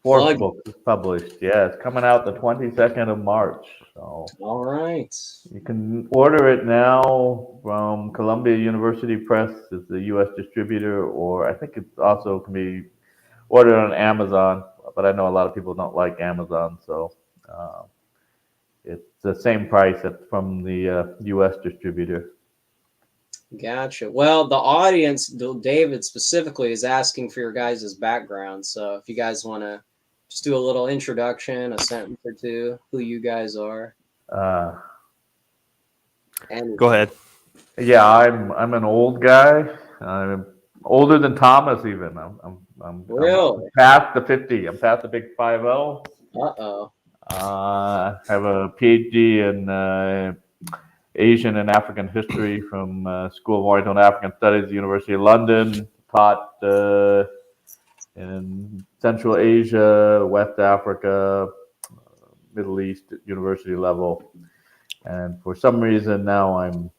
4th book is published. Yeah, it's coming out the 22nd of March. So all right. You can order it now from Columbia University Press is the U.S. distributor, or I think it also can be ordered on Amazon. But I know a lot of people don't like Amazon, so it's the same price from the U.S. distributor. Gotcha. Well, the audience, David specifically, is asking for your guys' background. So if you guys want to just do a little introduction, a sentence or two, who you guys are. Go ahead. Yeah, I'm an old guy. I'm older than Thomas even. I'm past the 50. I'm past the big 50. I have a PhD in Asian and African history from School of Oriental and African Studies, University of London. Taught in Central Asia, West Africa, Middle East at university level. And for some reason now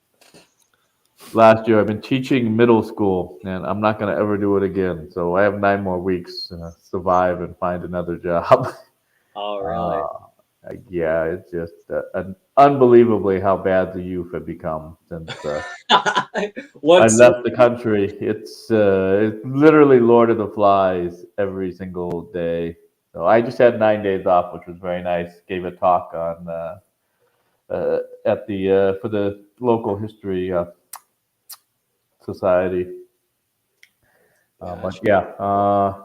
last year I've been teaching middle school, and I'm not going to ever do it again. So I have 9 more weeks to survive and find another job. Oh, really? Yeah, it's just unbelievably how bad the youth have become since I left the country. It's literally Lord of the Flies every single day. So I just had 9 days off, which was very nice. Gave a talk on for the local history society. But yeah.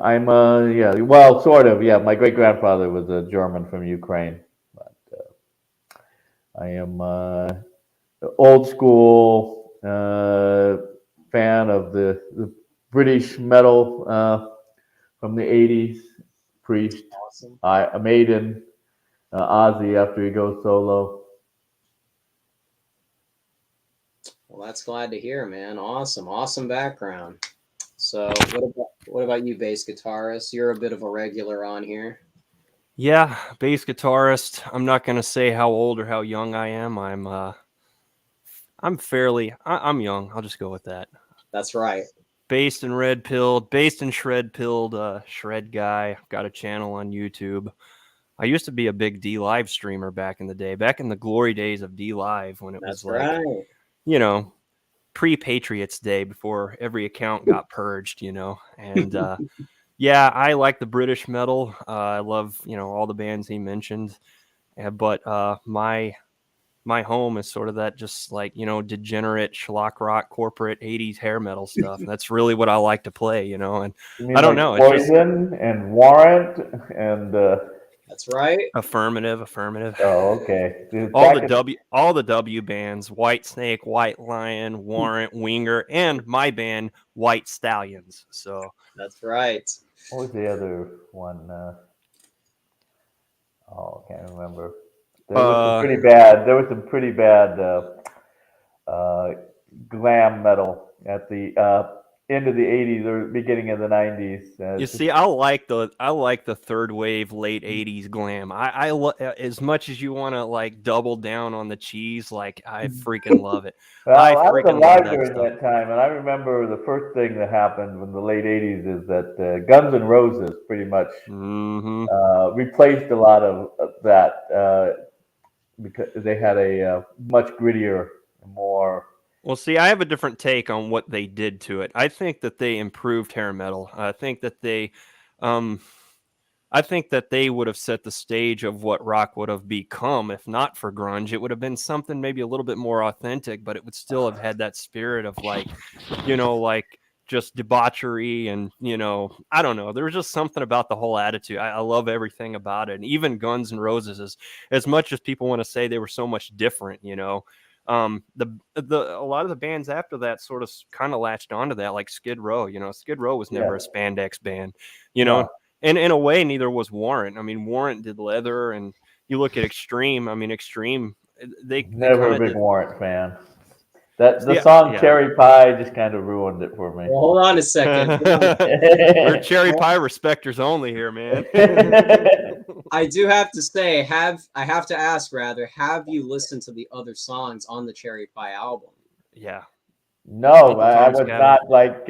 I'm well, sort of. Yeah, my great grandfather was a German from Ukraine, but I am old school fan of the British metal from the '80s. Priest, awesome. a Maiden, Ozzy after he goes solo. Well, that's glad to hear, man. Awesome background. So what about you, bass guitarist? You're a bit of a regular on here. Yeah, bass guitarist. I'm not gonna say how old or how young I am. I'm young. I'll just go with that. That's right. Based and shred-pilled, shred guy. Got a channel on YouTube. I used to be a big D Live streamer back in the day, back in the glory days of D Live when it was like, pre-Patriots Day, before every account got purged, and yeah, I like the British metal. I love, all the bands he mentioned, but my home is sort of that just like, degenerate schlock rock corporate 80s hair metal stuff. That's really what I like to play, and You mean I don't like know. Poison and Warrant and That's right. Affirmative. Oh, okay. All the W bands: White Snake, White Lion, Warrant, Winger, and my band, White Stallions. So that's right. What was the other one? I can't remember. There was some pretty bad. There was some pretty bad glam metal at the end of the '80s or beginning of the '90s. You see, I like the third wave, late '80s glam. I as much as you want to like double down on the cheese, like I freaking love it. Well, I was freaking alive love that during stuff. that time, and I remember the first thing that happened in the late '80s is that Guns N' Roses pretty much replaced a lot of that because they had a much grittier, more. Well, see, I have a different take on what they did to it. I think that they improved hair metal. I think that they would have set the stage of what rock would have become if not for grunge. It would have been something maybe a little bit more authentic, but it would still have had that spirit of like, like just debauchery and, I don't know. There was just something about the whole attitude. I love everything about it. And even Guns N' Roses, as much as people want to say they were so much different, a lot of the bands after that sort of kind of latched onto that, like Skid Row. Skid Row was never a spandex band, No. and in a way, neither was Warrant. I mean, Warrant did leather, and you look at Extreme. I mean, Extreme, they Never kind a of big Warrant fan. The song Cherry Pie just kind of ruined it for me. Well, hold on a second. We're Cherry Pie respecters only here, man. I do have to say, I have to ask rather, have you listened to the other songs on the Cherry Pie album? Yeah. No, I was not like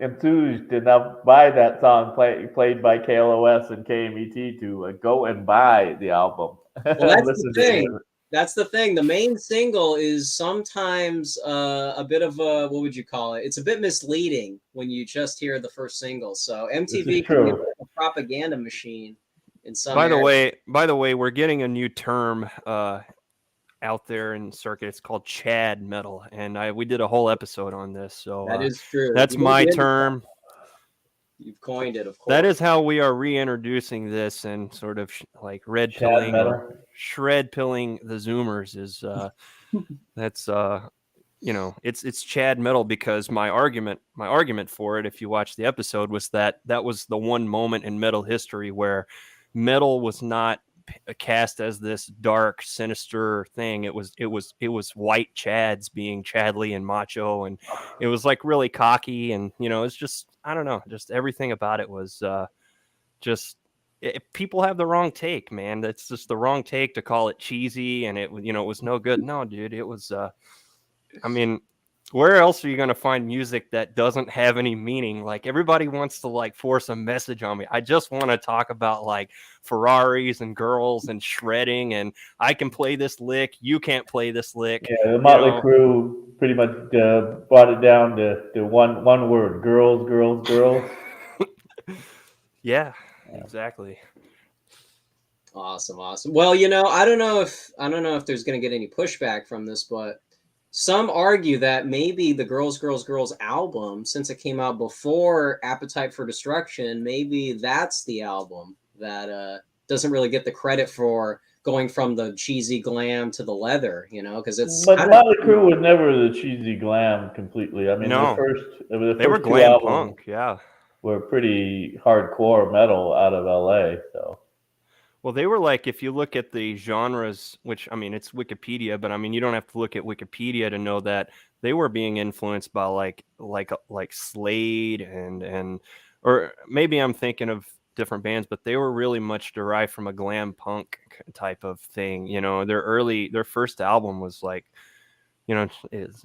enthused enough by that song played by KLOS and KMET to go and buy the album. Well, that's the thing. That's the thing. The main single is sometimes a bit of a, what would you call it? It's a bit misleading when you just hear the first single. So MTV can be a propaganda machine in some areas. By the way, we're getting a new term out there in the circuit. It's called Chad metal, and we did a whole episode on this. So that is true. That's my term. You've coined it, of course. That is how we are reintroducing this, and sort of like red pilling or shred pilling the Zoomers is that's it's Chad metal, because my argument for it, if you watch the episode, was that was the one moment in metal history where metal was not cast as this dark, sinister thing. It was white Chads being Chadly and macho, and it was like really cocky, and it's just, I don't know, just everything about it was people have the wrong take, man. That's just the wrong take to call it cheesy, and it was no good. No, dude, it was I mean, where else are you going to find music that doesn't have any meaning? Like, everybody wants to like force a message on me. I just want to talk about like Ferraris and girls and shredding, and I can play this lick, you can't play this lick. Yeah, the Motley Crue pretty much brought it down to one word: girls, girls, girls. Yeah, exactly. Awesome. Well, I don't know if there's going to get any pushback from this, but some argue that maybe the Girls, Girls, Girls album, since it came out before Appetite for Destruction, maybe that's the album that doesn't really get the credit for going from the cheesy glam to the leather, because it's. But Motley Crue was never the cheesy glam completely. I mean, no. They were glam punk, yeah. Were pretty hardcore metal out of LA, so. Well, they were like, if you look at the genres, which, I mean, it's Wikipedia, but I mean, you don't have to look at Wikipedia to know that they were being influenced by like Slade and or maybe I'm thinking of different bands, but they were really much derived from a glam punk type of thing. Their first album was like, it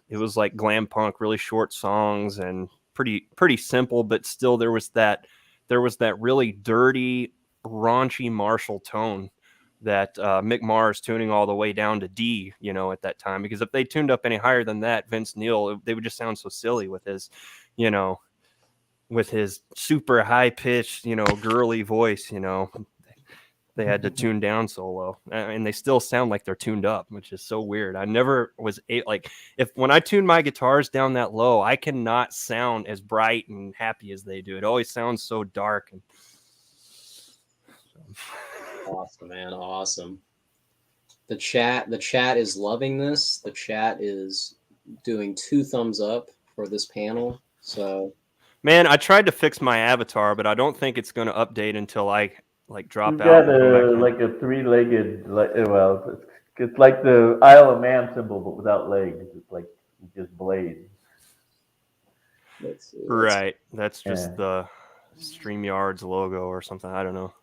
was like glam punk, really short songs and pretty simple, but still there was that really dirty, raunchy Marshall tone that Mick Mars tuning all the way down to D, at that time, because if they tuned up any higher than that, Vince Neil, they would just sound so silly with his, with his super high pitched, girly voice, they had to tune down so low, and they still sound like they're tuned up, which is so weird. I never was when I tune my guitars down that low, I cannot sound as bright and happy as they do. It always sounds so dark and Awesome, man. Awesome. The chat is loving this. The chat is doing 2 thumbs up for this panel. So, man, I tried to fix my avatar, but I don't think it's going to update until I drop You've out got and come back in. like a three-legged, it's like the Isle of Man symbol, but without legs. It's like just blades. let's see. Right. That's just Yeah. the StreamYard's logo or something. I don't know.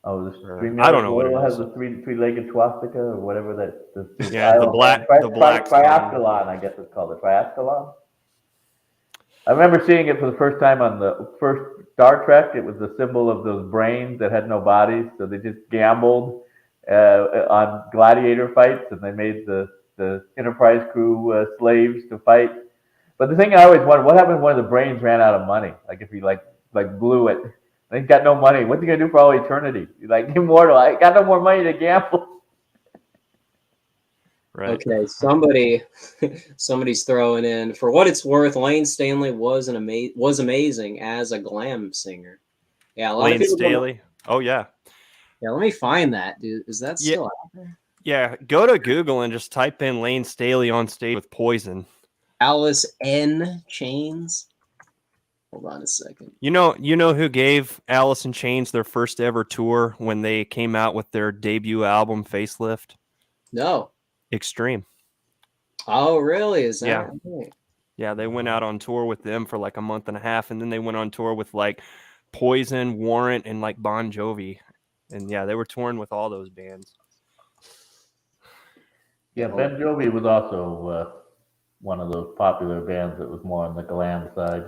Oh, the I don't know what it has is. the three-legged swastika or whatever that. The Yeah, Isle the of black Man. the black Triascalon, I guess it's called the Triascalon. I remember seeing it for the first time on the first Star Trek. It was the symbol of those brains that had no bodies, so they just gambled on gladiator fights, and they made the Enterprise crew slaves to fight. But the thing I always wondered, what happens when the brains ran out of money? Like if you like blew it, they got no money. What's he gonna do for all eternity? You're like immortal. I got no more money to gamble. Right. Okay, somebody's throwing in. For what it's worth, Lane Stanley was amazing as a glam singer. Yeah, a lot Lane of people Staley. Oh yeah. Yeah, let me find that, dude. Is that still out there? Yeah, go to Google and just type in Lane Staley on stage with Poison. Alice in Chains. Hold on a second. You know who gave Alice in Chains their first ever tour when they came out with their debut album Facelift? No. Extreme. Oh, really? Is that Yeah. right? Yeah, they went out on tour with them for like a month and a half, and then they went on tour with like Poison, Warrant, and like Bon Jovi. And yeah, they were touring with all those bands. Yeah, Ben Jovi was also one of those popular bands that was more on the glam side.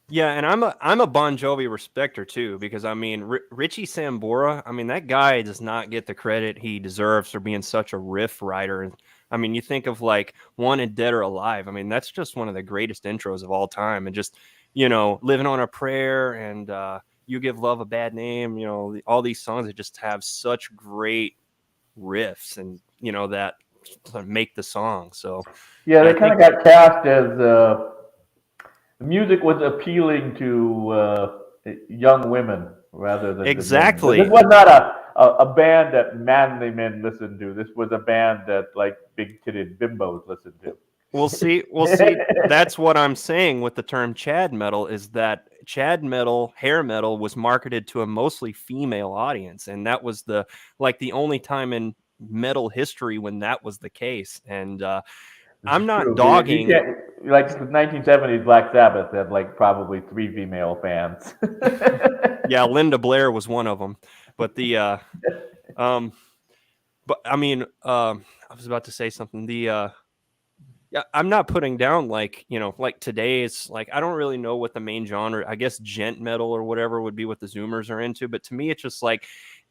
Yeah, and I'm a Bon Jovi respecter too, because I mean Richie Sambora, I mean that guy does not get the credit he deserves for being such a riff writer. And I mean, you think of like Wanted Dead or Alive. I mean, that's just one of the greatest intros of all time. And just Living on a Prayer and You Give Love a Bad Name. All these songs that just have such great riffs and that make the song. So yeah, they kind of got cast as the music was appealing to young women rather than exactly. This was not a band that manly men listened to. This was a band that like big-titted bimbos listened to. We'll see. That's what I'm saying with the term Chad metal is that Chad metal, hair metal, was marketed to a mostly female audience, and that was the only time in metal history when that was the case. And I'm not dogging. Like the 1970s, Black Sabbath had like probably 3 female fans. Yeah, Linda Blair was one of them. But but I mean, I was about to say something. Yeah, I'm not putting down like today's I don't really know what the main genre. I guess gent metal or whatever would be what the Zoomers are into. But to me, it's just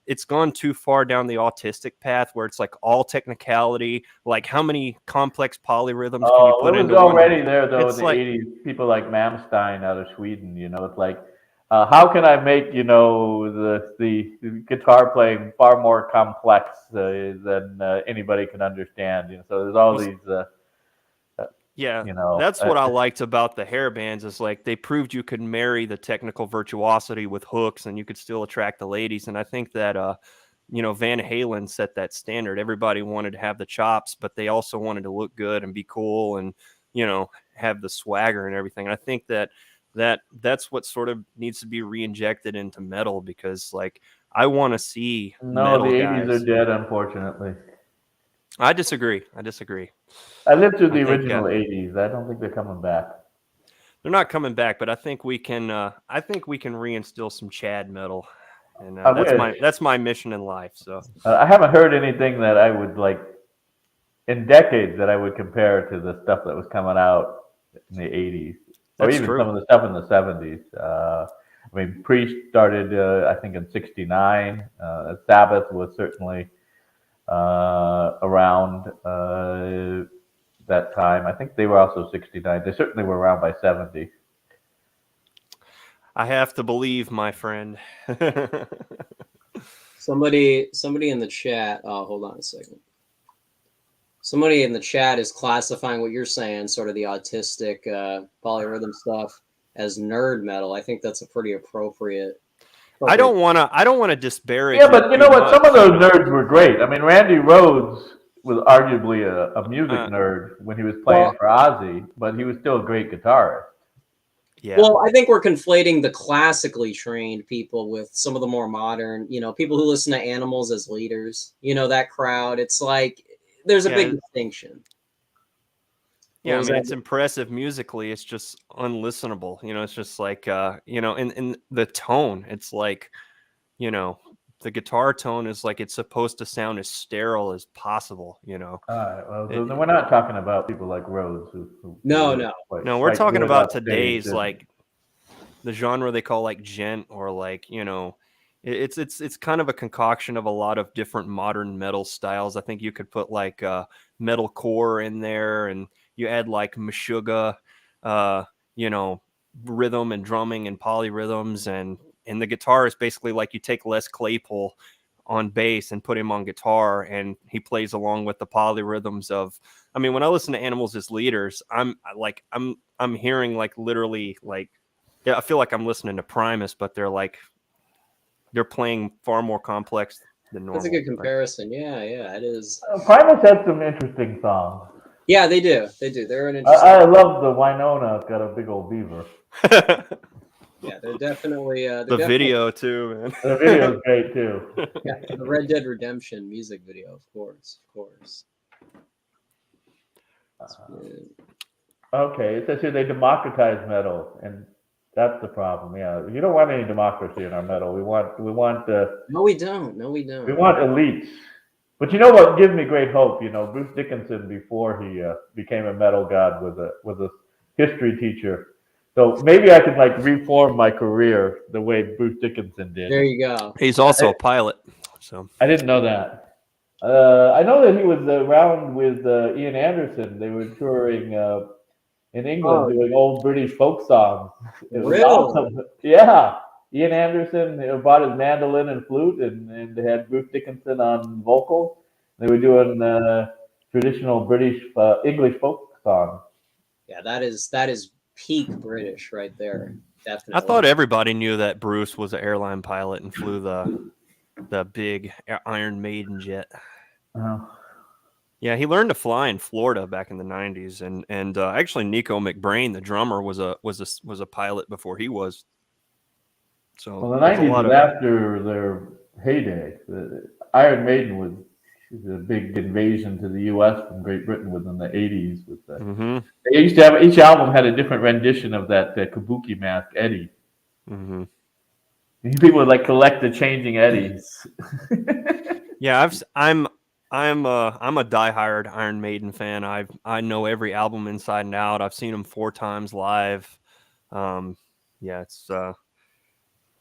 it's gone too far down the autistic path where it's like all technicality. Like how many complex polyrhythms can you put into one? It was already there though in the 80s. People like Malmsteen out of Sweden. It's like how can I make the guitar playing far more complex than anybody can understand? So there's all these. Yeah, that's what I liked about the hair bands is they proved you could marry the technical virtuosity with hooks and you could still attract the ladies. And I think that, Van Halen set that standard. Everybody wanted to have the chops, but they also wanted to look good and be cool and, have the swagger and everything. And I think that's what sort of needs to be re-injected into metal because I want to see metal the guys. 80s are dead, unfortunately. I disagree. I lived through the original 80s. I don't think they're coming back. They're not coming back, but I think we can. I think we can reinstill some Chad metal, and that's my mission in life. So I haven't heard anything that I would in decades that I would compare to the stuff that was coming out in the 80s, or even some of the stuff in the 70s. I mean, Priest started, I think, in '69. Sabbath was certainly around that time. I think they were also 69. They certainly were around by 70. I have to believe, my friend. Somebody in the chat. Oh, hold on a second. Somebody in the chat is classifying what you're saying, sort of the autistic polyrhythm stuff, as nerd metal. I think that's a pretty appropriate. I don't want to disparage. Yeah, but you know what? much. Some of those nerds were great. I mean, Randy Rhoads was arguably a music nerd when he was playing for Ozzy, but he was still a great guitarist. Yeah. Well, I think we're conflating the classically trained people with some of the more modern, people who listen to Animals as leaders. That crowd. It's like there's a big distinction. Yeah, I mean, it's impressive musically. It's just unlistenable. It's just like, in the tone, it's like, the guitar tone is like it's supposed to sound as sterile as possible. All right. Well, then we're not talking about people like Rhodes. No. We're talking about today's like the genre they call like gent or like it's kind of a concoction of a lot of different modern metal styles. I think you could put like metalcore in there, and you add like Meshuggah, rhythm and drumming and polyrhythms, and the guitar is basically like you take Les Claypool on bass and put him on guitar, and he plays along with the polyrhythms of. I mean, when I listen to Animals as leaders, I'm hearing like literally like. Yeah, I feel like I'm listening to Primus, but they're playing far more complex than normal. That's a good comparison. Yeah, it is. Primus had some interesting songs. Yeah, they do. They're an interesting. I love the Winona got a big old beaver. Yeah, they're definitely. The video too, man. The video's great too. Yeah, the Red Dead Redemption music video, of course. Okay, it says here they democratize metal, and that's the problem. Yeah, you don't want any democracy in our metal. We want. No, we don't. We want elites. But you know what gives me great hope? Bruce Dickinson, before he became a metal god, was a history teacher. So maybe I could like reform my career the way Bruce Dickinson did. There you go. He's also a pilot. So I didn't know that. I know that he was around with Ian Anderson. They were touring in England doing old British folk songs. It was awesome. Yeah. Ian Anderson bought his mandolin and flute, and they had Bruce Dickinson on vocals. They were doing traditional British English folk songs. Yeah, that is peak British right there. Definitely. I thought everybody knew that Bruce was an airline pilot and flew the big Iron Maiden jet. Yeah, he learned to fly in Florida back in the 90s, and actually Nico McBrain, the drummer, was a pilot before he was. So the 90s was after their heyday. The Iron Maiden was a big invasion to the U.S. from Great Britain within the 80s. With that, They used to have each album had a different rendition of that Kabuki mask Eddie. Mm-hmm. People would like collect the changing Eddies. Yeah, I'm a diehard Iron Maiden fan. I know every album inside and out. I've seen them 4 times live.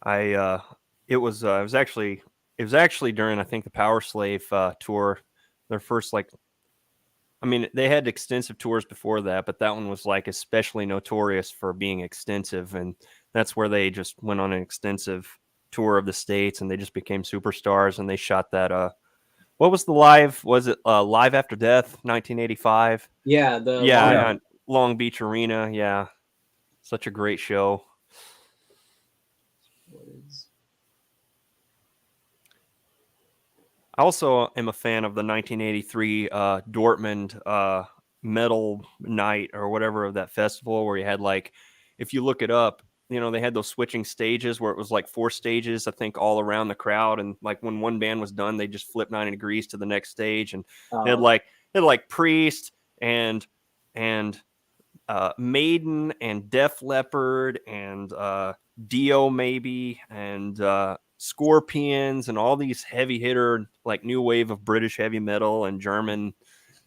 It was actually during, I think, the Power Slave tour, their first they had extensive tours before that, but that one was like especially notorious for being extensive, and that's where they just went on an extensive tour of the States, and they just became superstars, and they shot that what was the live? Was it Live After Death, 1985? Yeah, Long Beach Arena. Yeah, such a great show. I also am a fan of the 1983 Dortmund Metal Night or whatever of that festival, where you had if you look it up, they had those switching stages where it was like 4 stages, I think, all around the crowd. And when one band was done, they just flipped 90 degrees to the next stage. And they had Priest and Maiden and Def Leppard and Dio maybe and Scorpions and all these heavy hitter new wave of British heavy metal and German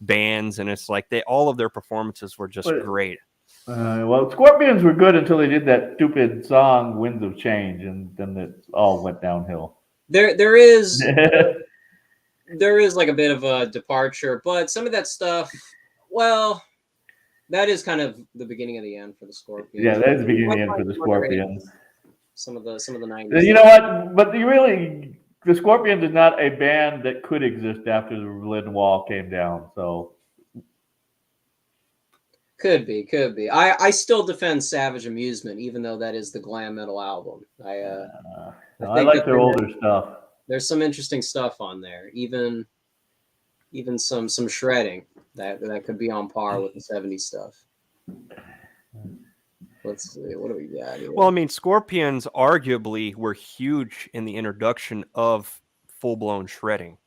bands. And it's all of their performances were just great. Scorpions were good until they did that stupid song "Winds of Change," and then it all went downhill. There is a bit of a departure, but some of that stuff, that is kind of the beginning of the end for the Scorpions. Yeah, that is the beginning of the end for the Scorpions. Some of the 90s. You know what? But the Scorpions is not a band that could exist after the Berlin Wall came down. So. Could be. I still defend Savage Amusement, even though that is the glam metal album. I like their older stuff. There's some interesting stuff on there, even some shredding that could be on par with the 70s stuff. Let's see, what do we got here? Well, I mean, Scorpions arguably were huge in the introduction of full-blown shredding.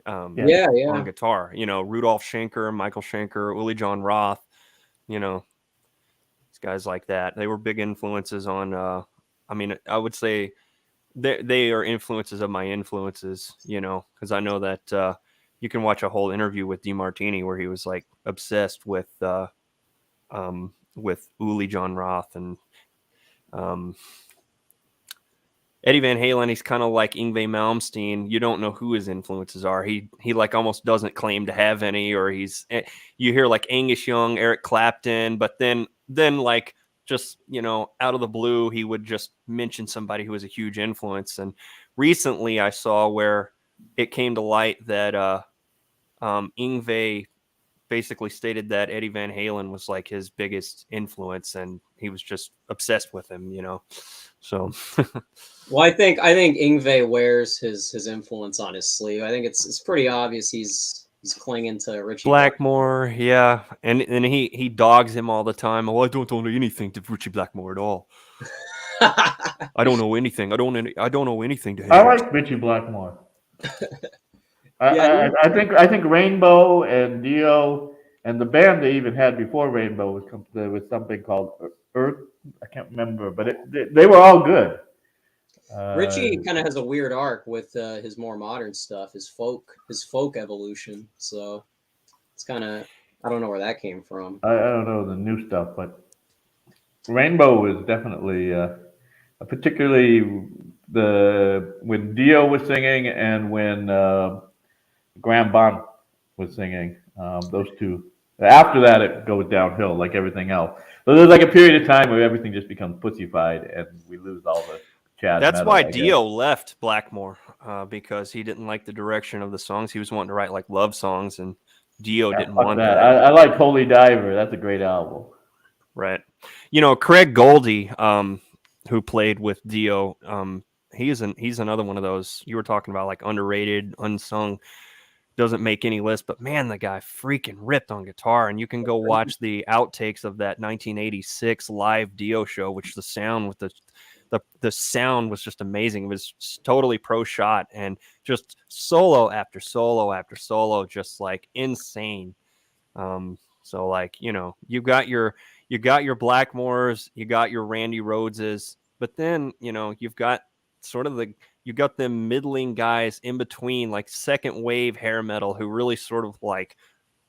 On guitar. You know, Rudolf Schenker, Michael Schenker, Uli John Roth, you know, these guys like that. They were big influences on, I mean, I would say they are influences of my influences, you know, because I know that you can watch a whole interview with DeMartini where he was like obsessed with Uli John Roth and Eddie Van Halen. He's kind of like Yngwie Malmsteen. You don't know who his influences are. He like almost doesn't claim to have any, or you hear like Angus Young, Eric Clapton, but then like just, you know, out of the blue, he would just mention somebody who was a huge influence. And recently I saw where it came to light that Yngwie basically stated that Eddie Van Halen was like his biggest influence, and he was just obsessed with him, you know. So, well, I think Yngwie wears his influence on his sleeve. I think it's pretty obvious he's clinging to Richie Blackmore, yeah, and he dogs him all the time. Oh, I don't know anything to Richie Blackmore at all. I don't know anything. I don't know anything to him. I like Richie Blackmore. I think Rainbow and Dio and the band they even had before Rainbow was something called Earth. I can't remember, but they were all good. Richie kind of has a weird arc with his more modern stuff, his folk evolution. So it's kind of, I don't know where that came from. I don't know the new stuff, but Rainbow was definitely, particularly when Dio was singing and when Graham Bond was singing. Those two. After that, it goes downhill like everything else. So there's like a period of time where everything just becomes pussified and we lose all the Chad. That's metal, why Dio left Blackmore, because he didn't like the direction of the songs. He was wanting to write like love songs, and Dio didn't want that. I like Holy Diver. That's a great album. Right. You know, Craig Goldie, who played with Dio, he's another one of those you were talking about, like underrated, unsung. Doesn't make any list, but man, the guy freaking ripped on guitar. And you can go watch the outtakes of that 1986 live Dio show, which the sound with the sound was just amazing. It was totally pro shot and just solo after solo after solo, just like insane. So like, you know, you got your Blackmores, you got your Randy Rhodeses, but then, you know, you've got sort of you got them middling guys in between, like second wave hair metal, who really sort of like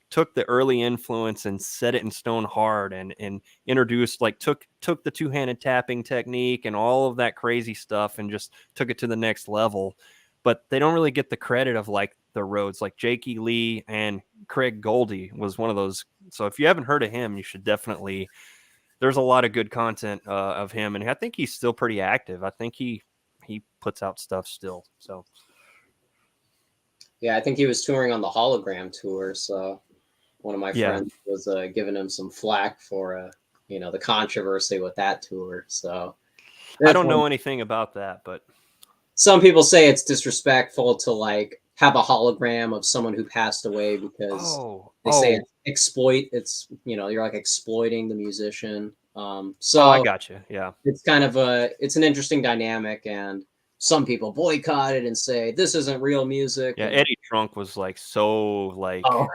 took the early influence and set it in stone hard and introduced, like took the two-handed tapping technique and all of that crazy stuff and just took it to the next level. But they don't really get the credit of like the Rhodes, like Jakey Lee and Craig Goldie was one of those. So if you haven't heard of him, you should definitely, there's a lot of good content of him. And I think he's still pretty active. I think he puts out stuff still. So yeah, I think he was touring on the Hologram tour. So one of my friends was giving him some flack for you know, the controversy with that tour. So I don't know anything about that, but some people say it's disrespectful to like have a hologram of someone who passed away because they say it's, you know, you're like exploiting the musician. So I got you. Yeah, it's kind of it's an interesting dynamic, and some people boycott it and say this isn't real music. Yeah, Eddie Trunk was like so like. Oh.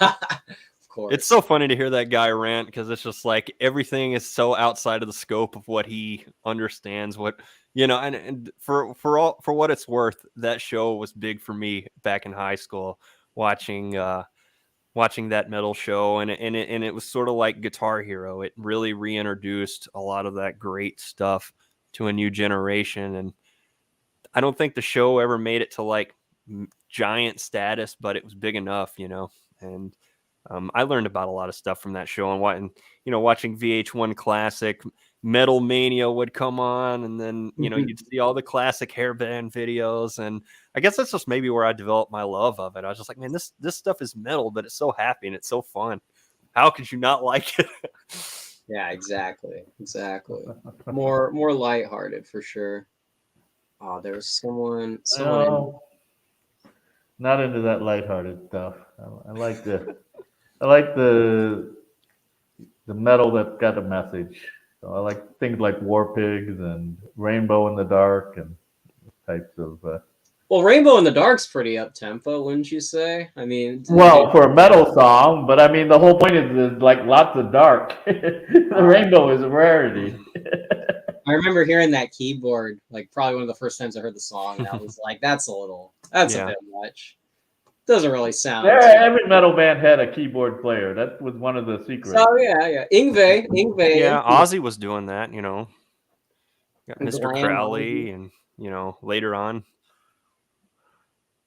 Of course. It's so funny to hear that guy rant because it's just like everything is so outside of the scope of what he understands. What, you know, and for what it's worth, that show was big for me back in high school, watching that metal show, and it was sort of like Guitar Hero. It really reintroduced a lot of that great stuff to a new generation, and I don't think the show ever made it to like giant status, but it was big enough, you know. And I learned about a lot of stuff from that show, and you know, watching VH1 Classic, Metal Mania would come on, and then, you know, you'd see all the classic hairband videos, and I guess that's just maybe where I developed my love of it. I was just like, man, this stuff is metal, but it's so happy and it's so fun. How could you not like it? Yeah, exactly. More lighthearted for sure. Oh, there was someone. No, not into that lighthearted stuff. I like the metal that got a message. So I like things like War Pigs and Rainbow in the Dark and types of. Well, Rainbow in the Dark's pretty up tempo, wouldn't you say? I mean, Well, for a metal song, but I mean the whole point is like lots of dark. The rainbow is a rarity. I remember hearing that keyboard, like probably one of the first times I heard the song, and I was like, "That's a bit much." Doesn't really sound. Every metal band had a keyboard player. That was one of the secrets. Oh yeah. Yngwie. Yeah, Ozzy was doing that. Got The Mr. Glam Crowley, Ozzy. and later on.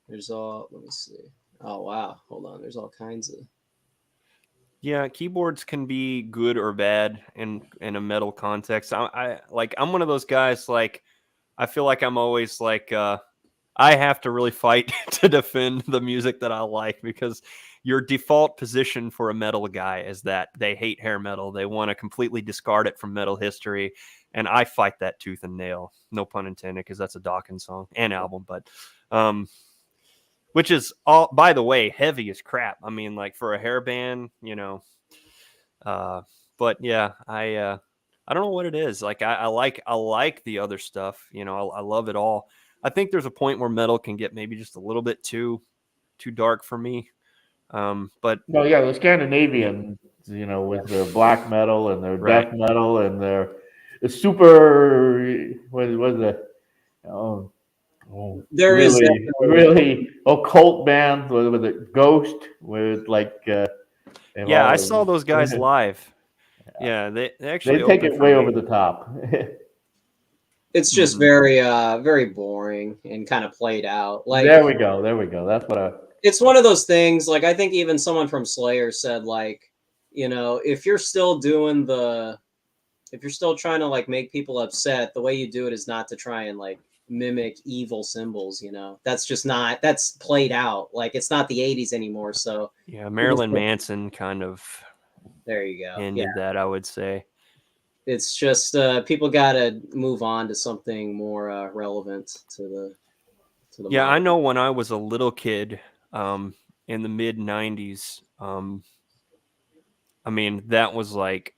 Let me see. Oh wow, hold on. There's all kinds of. Yeah, keyboards can be good or bad in a metal context. I'm one of those guys. Like, I feel like I'm always like I have to really fight to defend the music that I like, because your default position for a metal guy is that they hate hair metal. They want to completely discard it from metal history, and I fight that tooth and nail. No pun intended, because that's a Dawkins song and album, but which is all, by the way, heavy as crap. I mean, like for a hair band, but yeah, I don't know what it is. Like I like the other stuff. I love it all. I think there's a point where metal can get maybe just a little bit too dark for me. But well, yeah, the Scandinavians, with their black metal and their Right. death metal and their super what was it? There is really occult bands with it Ghost with like yeah, I saw those guys live. Yeah, they actually take it opened for way me. over the top. It's just very very boring and kind of played out. Like there we go. That's what it's one of those things. Like I think even someone from Slayer said, like, if you're still trying to like make people upset, the way you do it is not to try and like mimic evil symbols. That's played out. Like it's not the 80s anymore. So yeah, Marilyn Manson kind of there you go. ended that, I would say. It's just people got to move on to something more relevant to the Yeah, modern. I know when I was a little kid in the mid 90s, I mean, that was like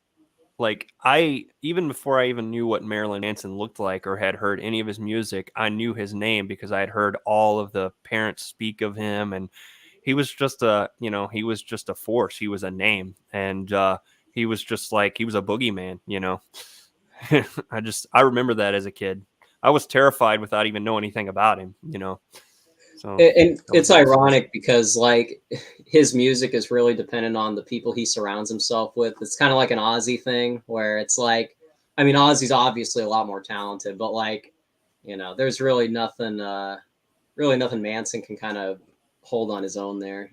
I, even before I even knew what Marilyn Manson looked like or had heard any of his music, I knew his name because I had heard all of the parents speak of him, and he was just a force. He was a name, and he was just like, he was a boogeyman. I remember that as a kid. I was terrified without even knowing anything about him. So And it's ironic because like his music is really dependent on the people he surrounds himself with. It's kind of like an Ozzy thing where it's like, I mean, Ozzy's obviously a lot more talented, but like, there's really nothing Manson can kind of hold on his own there,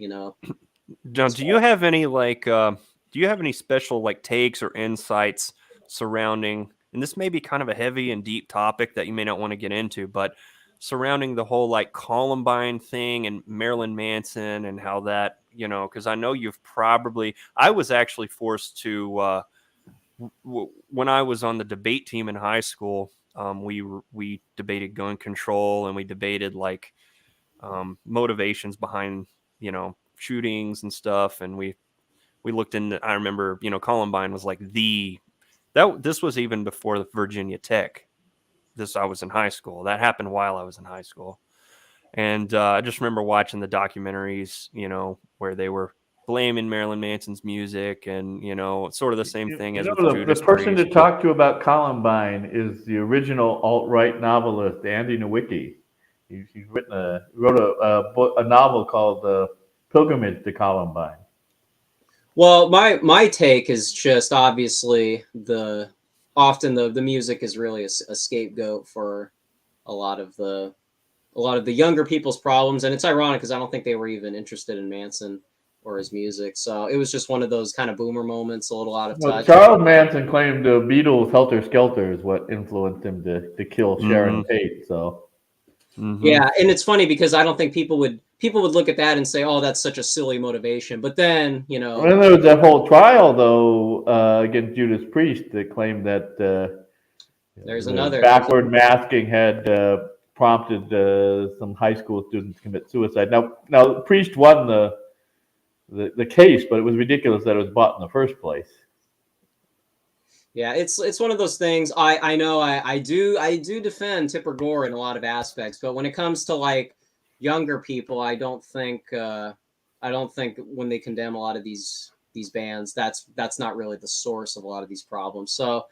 John, do you have any special like takes or insights surrounding, and this may be kind of a heavy and deep topic that you may not want to get into, but surrounding the whole like Columbine thing and Marilyn Manson and how that, because I know I was actually forced to, when I was on the debate team in high school, we debated gun control, and we debated like motivations behind, shootings and stuff. And we looked into, I remember, Columbine was like this was even before the Virginia Tech. I was in high school. That happened while I was in high school. And I just remember watching the documentaries, where they were blaming Marilyn Manson's music, and, sort of the same thing as with Judas the person Priest. to talk to about Columbine is the original alt-right novelist, Andy Nowicki. He's wrote a novel called Pilgrimage to Columbine. Well, my take is just obviously often the music is really a scapegoat for a lot of the younger people's problems, and it's ironic because I don't think they were even interested in Manson or his music. So it was just one of those kind of boomer moments, a little out of touch. Charles Manson claimed the Beatles' Helter Skelter is what influenced him to kill Sharon Tate. So yeah, and it's funny because I don't think people would look at that and say, "Oh, that's such a silly motivation." But then, and then there was that whole trial though against Judas Priest that claimed that there's another backward masking had prompted some high school students to commit suicide. Now the priest won the case, but it was ridiculous that it was bought in the first place. Yeah, it's one of those things. I know I do defend Tipper Gore in a lot of aspects, but when it comes to like younger people, I don't think when they condemn a lot of these bands, that's not really the source of a lot of these problems. So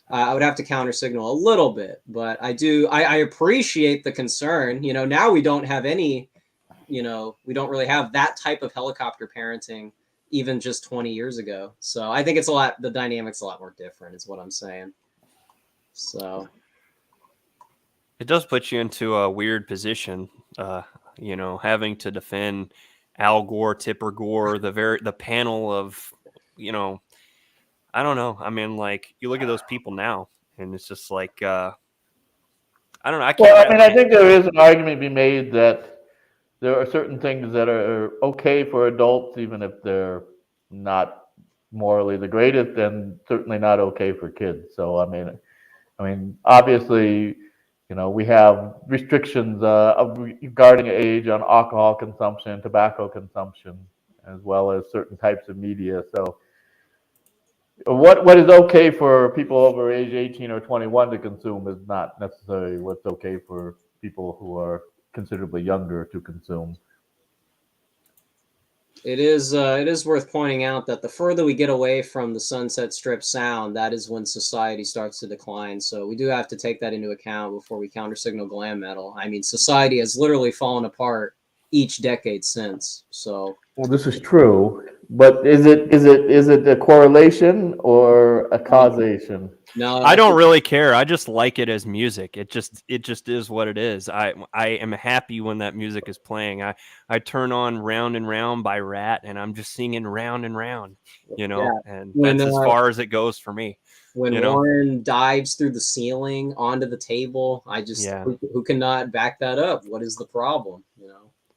I would have to counter signal a little bit, but I appreciate the concern. You know, now we don't have any, we don't really have that type of helicopter parenting even just 20 years ago. So I think the dynamic's a lot more different is what I'm saying. So it does put you into a weird position, having to defend Al Gore, Tipper Gore, the panel of, I don't know. I mean, like, you look at those people now and it's just like, I don't know. I think there is an argument to be made that there are certain things that are okay for adults, even if they're not morally the greatest, and certainly not okay for kids. So, I mean, obviously, we have restrictions regarding age on alcohol consumption, tobacco consumption, as well as certain types of media. So, what is okay for people over age 18 or 21 to consume is not necessarily what's okay for people who are considerably younger to consume. it is worth pointing out that the further we get away from the Sunset Strip sound, that is when society starts to decline. So we do have to take that into account before we counter signal glam metal. I mean, society has literally fallen apart each decade since. So well, this is true, but is it a correlation or a causation? No, I don't really care. I just like it as music. It just is what it is. I am happy when that music is playing. I turn on Round and Round by Rat, and I'm just singing Round and Round, and that's as far as it goes for me. When Warren dives through the ceiling onto the table, who cannot back that up? What is the problem?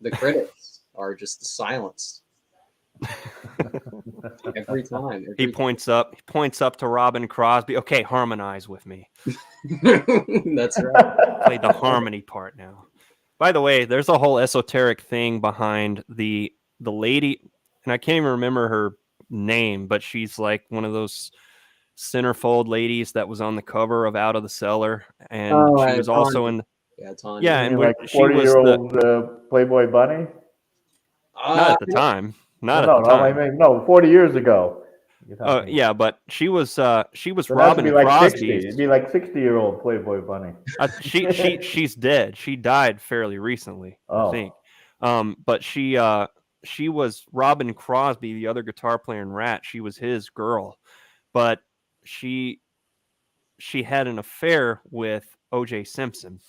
The critics are just silenced. Every time. He points up to Robin Crosby. Okay, harmonize with me. That's right. Play the harmony part now. By the way, there's a whole esoteric thing behind the lady, and I can't even remember her name, but she's like one of those centerfold ladies that was on the cover of Out of the Cellar, and she was also in. Tanya. Yeah, and like she was 40-year-old Playboy Bunny. Not at the time. Not no, at the time. I mean, no, 40 years ago. Yeah, but she was so Robin Crosby. It'd be like 60-year-old Playboy Bunny. She's dead. She died fairly recently, I think. But she was Robin Crosby, the other guitar player in Rat. She was his girl, but she had an affair with O.J. Simpson.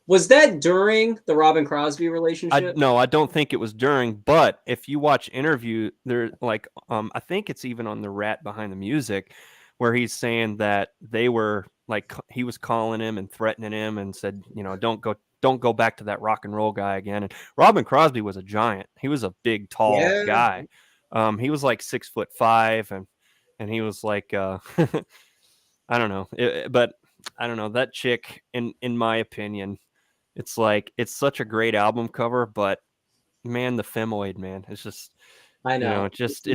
Was that during the Robin Crosby relationship? No, I don't think it was during. But if you watch interview, there I think it's even on the Rat Behind the Music, where he's saying that they were like he was calling him and threatening him and said, don't go back to that rock and roll guy again. And Robin Crosby was a giant. He was a big, tall guy. He was like 6'5", and he was like I don't know, but I don't know, that chick. In my opinion. It's like it's such a great album cover, but man, the femoid, man, it's just I know. It's just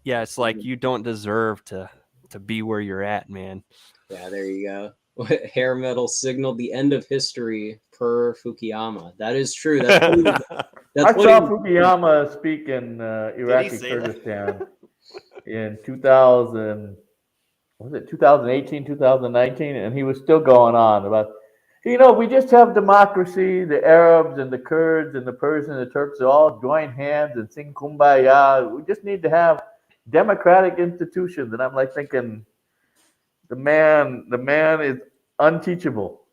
yeah, it's like you don't deserve to be where you're at, man. Yeah, there you go. Hair metal signaled the end of history per Fukuyama. That is true. I saw Fukuyama speak in Iraqi Kurdistan in 2000. Was it 2018, 2019? And he was still going on about. We just have democracy. The Arabs and the Kurds and the Persians and the Turks all join hands and sing Kumbaya. We just need to have democratic institutions. And I'm like thinking, the man is unteachable.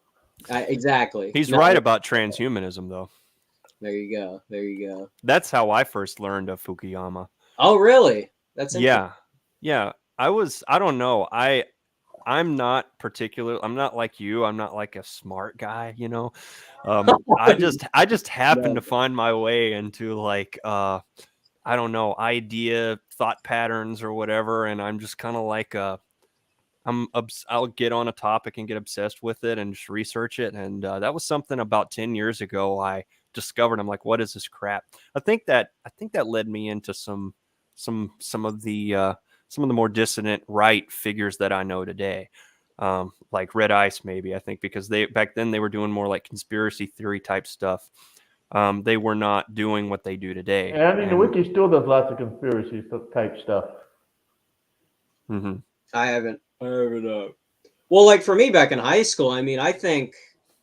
Exactly. He's right about transhumanism, though. There you go. That's how I first learned of Fukuyama. Oh, really? That's yeah. I don't know. I'm not like you. I'm not like a smart guy, I just happen to find my way into like, I don't know, idea, thought patterns or whatever. And I'm just kind of like, I I'll get on a topic and get obsessed with it and just research it. And that was something about 10 years ago I discovered. I'm like, what is this crap? I think that led me into some of the more dissonant right figures that I know today. Like Red Ice, maybe, I think, because back then they were doing more like conspiracy theory type stuff. They were not doing what they do today. And I mean, the Wiki still does lots of conspiracy type stuff. Mm-hmm. I haven't. Well, like for me back in high school, I mean, I think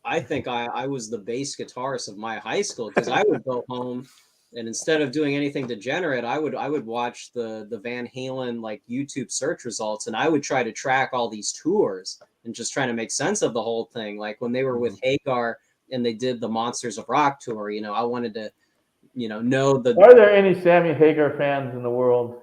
I was the bass guitarist of my high school, because I would go home and instead of doing anything degenerate, I would watch the Van Halen like YouTube search results, and I would try to track all these tours and just trying to make sense of the whole thing. Like when they were with Hagar and they did the Monsters of Rock tour, you know, I wanted to, you know the. Are there any Sammy Hagar fans in the world?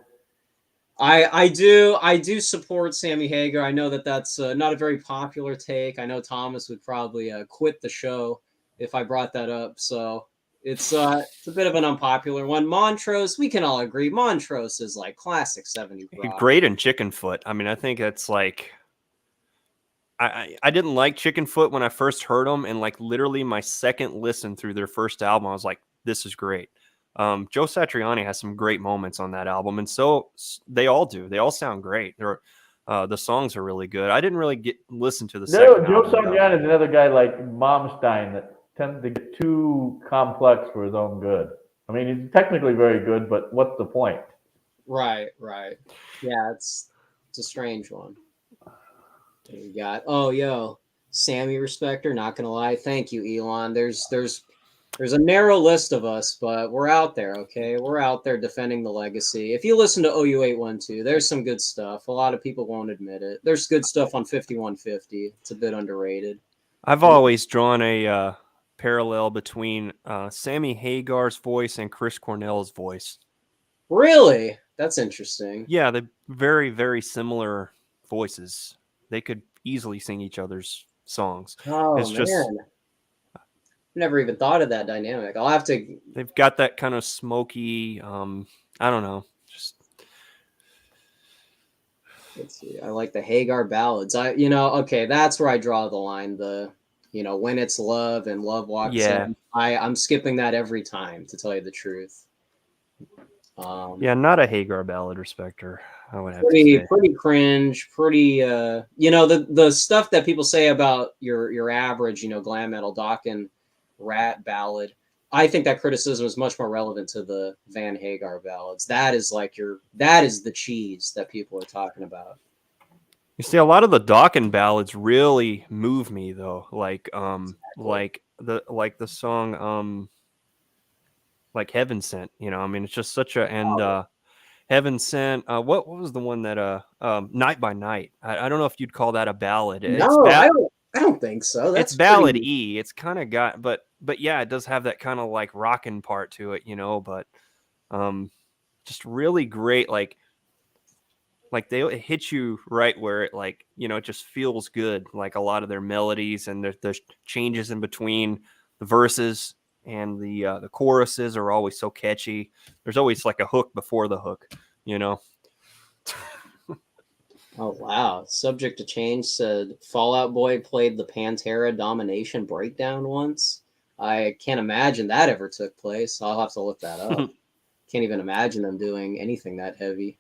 I do support Sammy Hagar. I know that's not a very popular take. I know Thomas would probably quit the show if I brought that up. So it's a bit of an unpopular one. Montrose, we can all agree, Montrose is like classic 70s rock. Great in Chickenfoot. I mean, I think that's like, I didn't like Chickenfoot when I first heard them, and like literally my second listen through their first album, I was like, this is great. Joe Satriani has some great moments on that album, and so they all do. They all sound great. The songs are really good. I didn't really listen to the second Joe album. Satriani is another guy like Malmsteen that tends to get too complex for his own good. I mean, he's technically very good, but what's the point? Right. Yeah, it's a strange one. You got Sammy Respecter. Not gonna lie, thank you, Elon. There's a narrow list of us, but we're out there. Okay, we're out there defending the legacy. If you listen to OU812, there's some good stuff. A lot of people won't admit it. There's good stuff on 5150. It's a bit underrated. I've always drawn a parallel between Sammy Hagar's voice and Chris Cornell's voice. Really? That's interesting. Yeah, they're very, very similar voices. They could easily sing each other's songs. Oh, it's just never even thought of that dynamic. I'll have to. They've got that kind of smoky. I don't know. Just let's see. I like the Hagar ballads. Okay, that's where I draw the line. When it's love and love walks in. I'm skipping that every time, to tell you the truth. Not a Hagar ballad respecter. I would have pretty to say. Pretty cringe. Pretty the stuff that people say about your average glam metal Dokken rat ballad. I think that criticism is much more relevant to the Van Hagar ballads. That is the cheese that people are talking about. You see, a lot of the Dokken ballads really move me though. Like like the song like Heaven Sent, I mean, it's just such Heaven Sent. What was the one that Night by Night? I don't know if you'd call that a ballad. No, I don't think so. It's ballad E. It's kind of got, but yeah, it does have that kind of like rockin' part to it, but just really great. Like they hit you right where it it just feels good. Like a lot of their melodies and there's changes in between the verses. And the choruses are always so catchy. There's always like a hook before the hook, Oh, wow. Subject to Change said Fall Out Boy played the Pantera Domination breakdown once. I can't imagine that ever took place. I'll have to look that up. Can't even imagine them doing anything that heavy.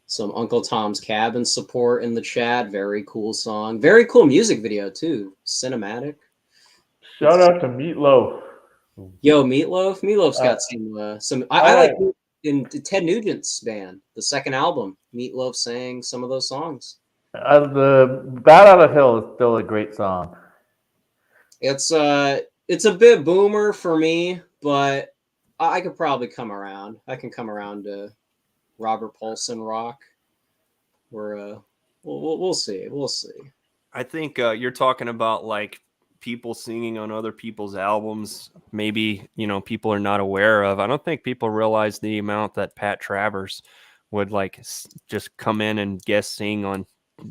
Some Uncle Tom's Cabin support in the chat. Very cool song. Very cool music video, too. Cinematic. Shout out to Meatloaf. Yo, Meatloaf. Meatloaf's got some. I like in Ted Nugent's band, the second album. Meatloaf sang some of those songs. The Bat Out of Hell is still a great song. It's a bit boomer for me, but I could probably come around. I can come around to Robert Paulson rock. We'll see. We'll see. I think you're talking about like people singing on other people's albums, maybe people are not aware of. I don't think people realize the amount that Pat Travers would like just come in and guest sing on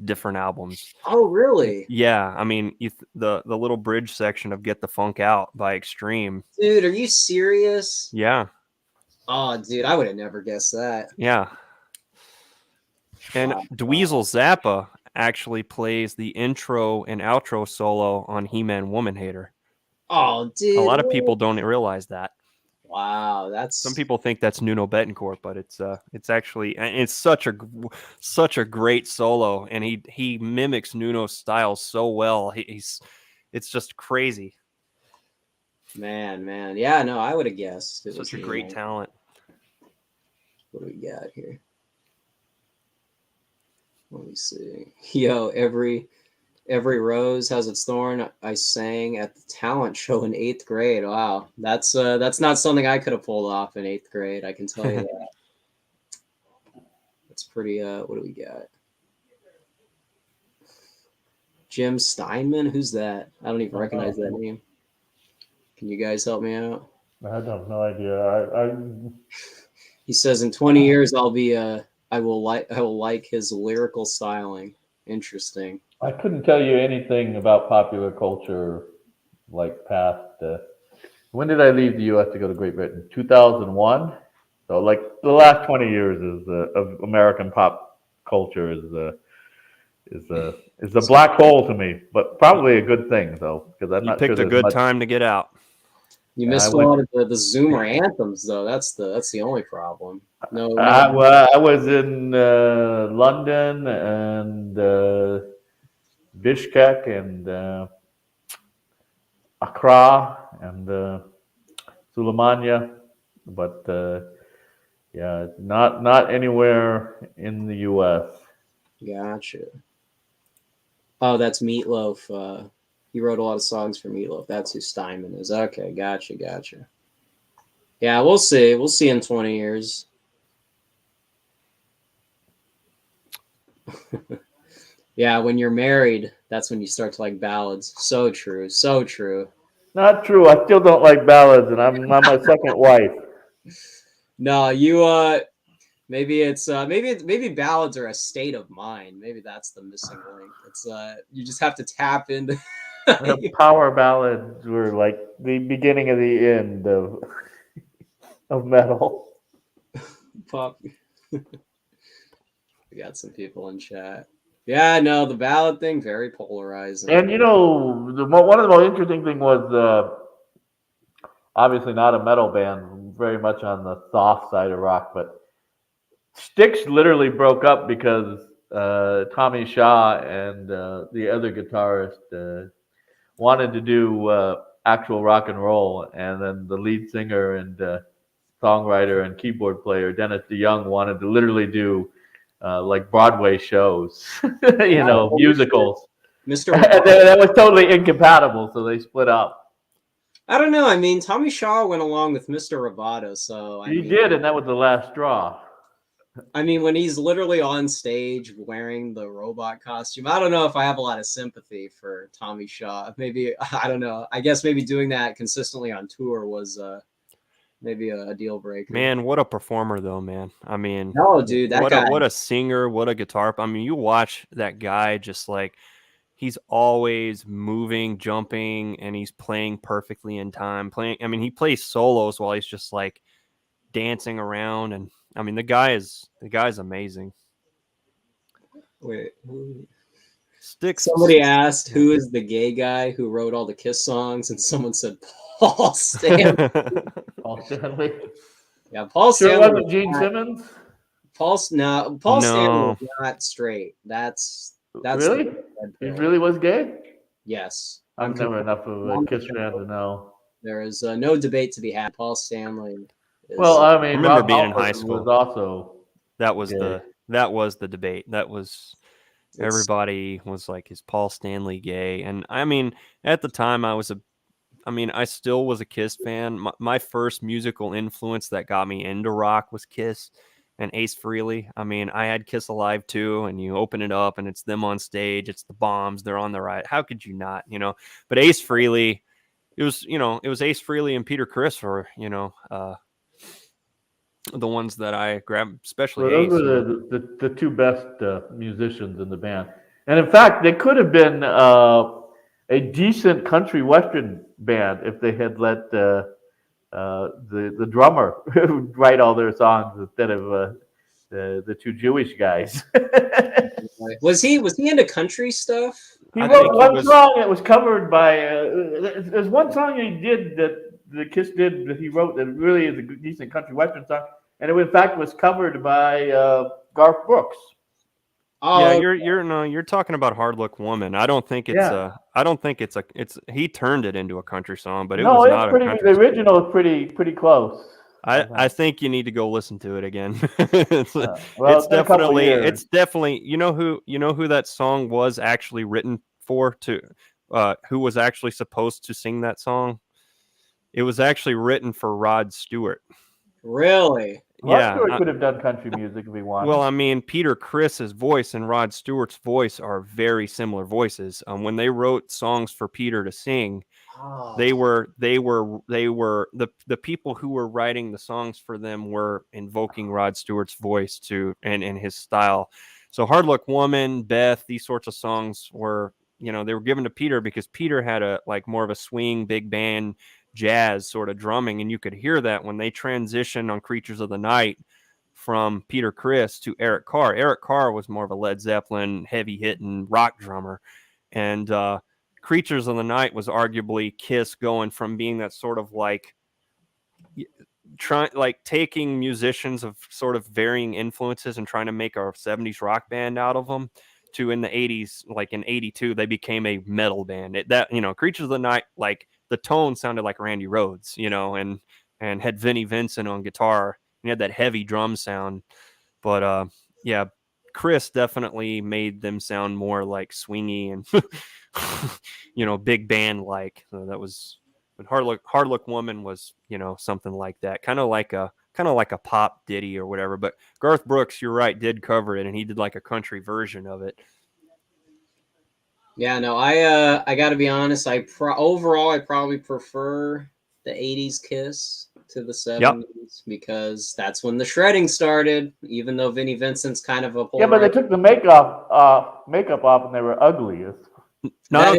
different albums. Oh, really? Yeah, I mean, the little bridge section of Get the Funk Out by Extreme. Dude, are you serious? Yeah. Oh, dude, I would have never guessed that. Yeah. And Dweezil Zappa actually plays the intro and outro solo on He-Man Woman Hater. Oh, dude. A lot of people don't realize that. Wow, that's Some people think that's Nuno Betancourt, but it's actually, it's such a great solo, and he mimics Nuno's style so well. It's just crazy. Man. Yeah, no, I would have guessed. It Such a was great talent. What do we got here? Let me see. Yo, every rose has its thorn. I sang at the talent show in 8th grade. Wow, that's not something I could have pulled off in 8th grade. I can tell you that. That's pretty. What do we got? Jim Steinman. Who's that? I don't even recognize that name. Can you guys help me out? I have no idea. He says in 20 years I will like his lyrical styling. Interesting. I couldn't tell you anything about popular culture like past. When did I leave the U.S. to go to Great Britain? 2001. So like the last 20 years of American pop culture is a black hole to me, but probably a good thing though, because I'm You not picked sure a good time to get out. You missed a lot of the Zoomer anthems though. That's the only problem. No. I was in London and Bishkek and Accra and Sulemania, but yeah, not anywhere in the U.S. Gotcha. Oh, that's Meatloaf. He wrote a lot of songs for Meatloaf. That's who Steinman is. Okay, gotcha. Yeah, we'll see. We'll see in 20 years. Yeah, when you're married, that's when you start to like ballads. So true. Not true. I still don't like ballads, and I'm my second wife. No, you maybe it's maybe ballads are a state of mind. Maybe that's the missing link. It's you just have to tap into Power ballads were like the beginning of the end of metal. pop. We got some people in chat. Yeah, no, the ballad thing very polarizing. And you know, one of the most interesting thing was obviously not a metal band, very much on the soft side of rock, but Styx literally broke up because Tommy Shaw and the other guitarist wanted to do actual rock and roll, and then the lead singer and songwriter and keyboard player Dennis DeYoung wanted to literally do like Broadway shows, musicals. Mr. That was totally incompatible, so they split up. I don't know. I mean, Tommy Shaw went along with Mr. Roboto, so He did, and that was the last straw. I mean, when he's literally on stage wearing the robot costume, I don't know if I have a lot of sympathy for Tommy Shaw. Maybe, I don't know. I guess maybe doing that consistently on tour was maybe a deal breaker. Man, what a performer, though, man. I mean, no, dude, that guy. What a singer, what a guitar. I mean, you watch that guy just like, he's always moving, jumping, and he's playing perfectly in time. I mean, he plays solos while he's just like dancing around, and I mean, the guy's amazing. Wait. Styx. Somebody asked who is the gay guy who wrote all the Kiss songs, and someone said Paul Stanley. Paul Stanley. Yeah, Paul Sure Stanley. wasn't Gene Simmons? Paul Stanley was not straight. That's really? He really was gay? Yes. I'm never enough of a Kiss fan to know. There is no debate to be had. Paul Stanley. Well, I mean, I remember Rob being in Halford high school. was also that was gay. the debate. That was everybody was like, is Paul Stanley gay? And I mean, at the time I still was a Kiss fan. My first musical influence that got me into rock was Kiss and Ace Frehley. I mean, I had Kiss Alive too, and you open it up and it's them on stage, it's the Bombs, they're on the right. How could you not, But Ace Frehley, it was Ace Frehley and Peter Criss for, the ones that I grabbed, especially Ace. Those were the two best musicians in the band. And in fact, they could have been a decent country western band if they had let the drummer write all their songs instead of the two Jewish guys. Was he into country stuff? He wrote one song that was covered by. There's one song he did that the Kiss did that he wrote that really is a decent country western song, and it in fact was covered by Garth Brooks. Oh, yeah, you're talking about Hard Luck Woman. I don't think it's he turned it into a country song, but it was not a country song. The original is pretty close. I think you need to go listen to it again. it's definitely you know who that song was actually written for, who was actually supposed to sing that song. It was actually written for Rod Stewart. Really? Rod Stewart could have done country music if he wanted. Well, I mean, Peter Criss's voice and Rod Stewart's voice are very similar voices. When they wrote songs for Peter to sing, they were the people who were writing the songs for them were invoking Rod Stewart's voice and his style. So Hard Luck Woman, Beth, these sorts of songs were, they were given to Peter because Peter had more of a swing, big band, jazz sort of drumming, and you could hear that when they transitioned on Creatures of the Night from Peter Criss to Eric Carr. Eric Carr was more of a Led Zeppelin heavy hitting rock drummer, and Creatures of the Night was arguably Kiss going from being that sort of taking musicians of sort of varying influences and trying to make a 70s rock band out of them, to in the 80s, like in 82, they became a metal band. Creatures of the Night, the tone sounded like Randy Rhoads, and had Vinnie Vincent on guitar. He had that heavy drum sound. But Chris definitely made them sound more like swingy and big band like. So that was, but Hard Luck Woman was, something like that, kind of like a pop ditty or whatever. But Garth Brooks, you're right, did cover it, and he did like a country version of it. Yeah, no, I got to be honest. Overall, I probably prefer the 80s Kiss to the 70s because that's when the shredding started, even though Vinnie Vincent's kind of a Yeah, but they took the makeup off and they were ugly. Not on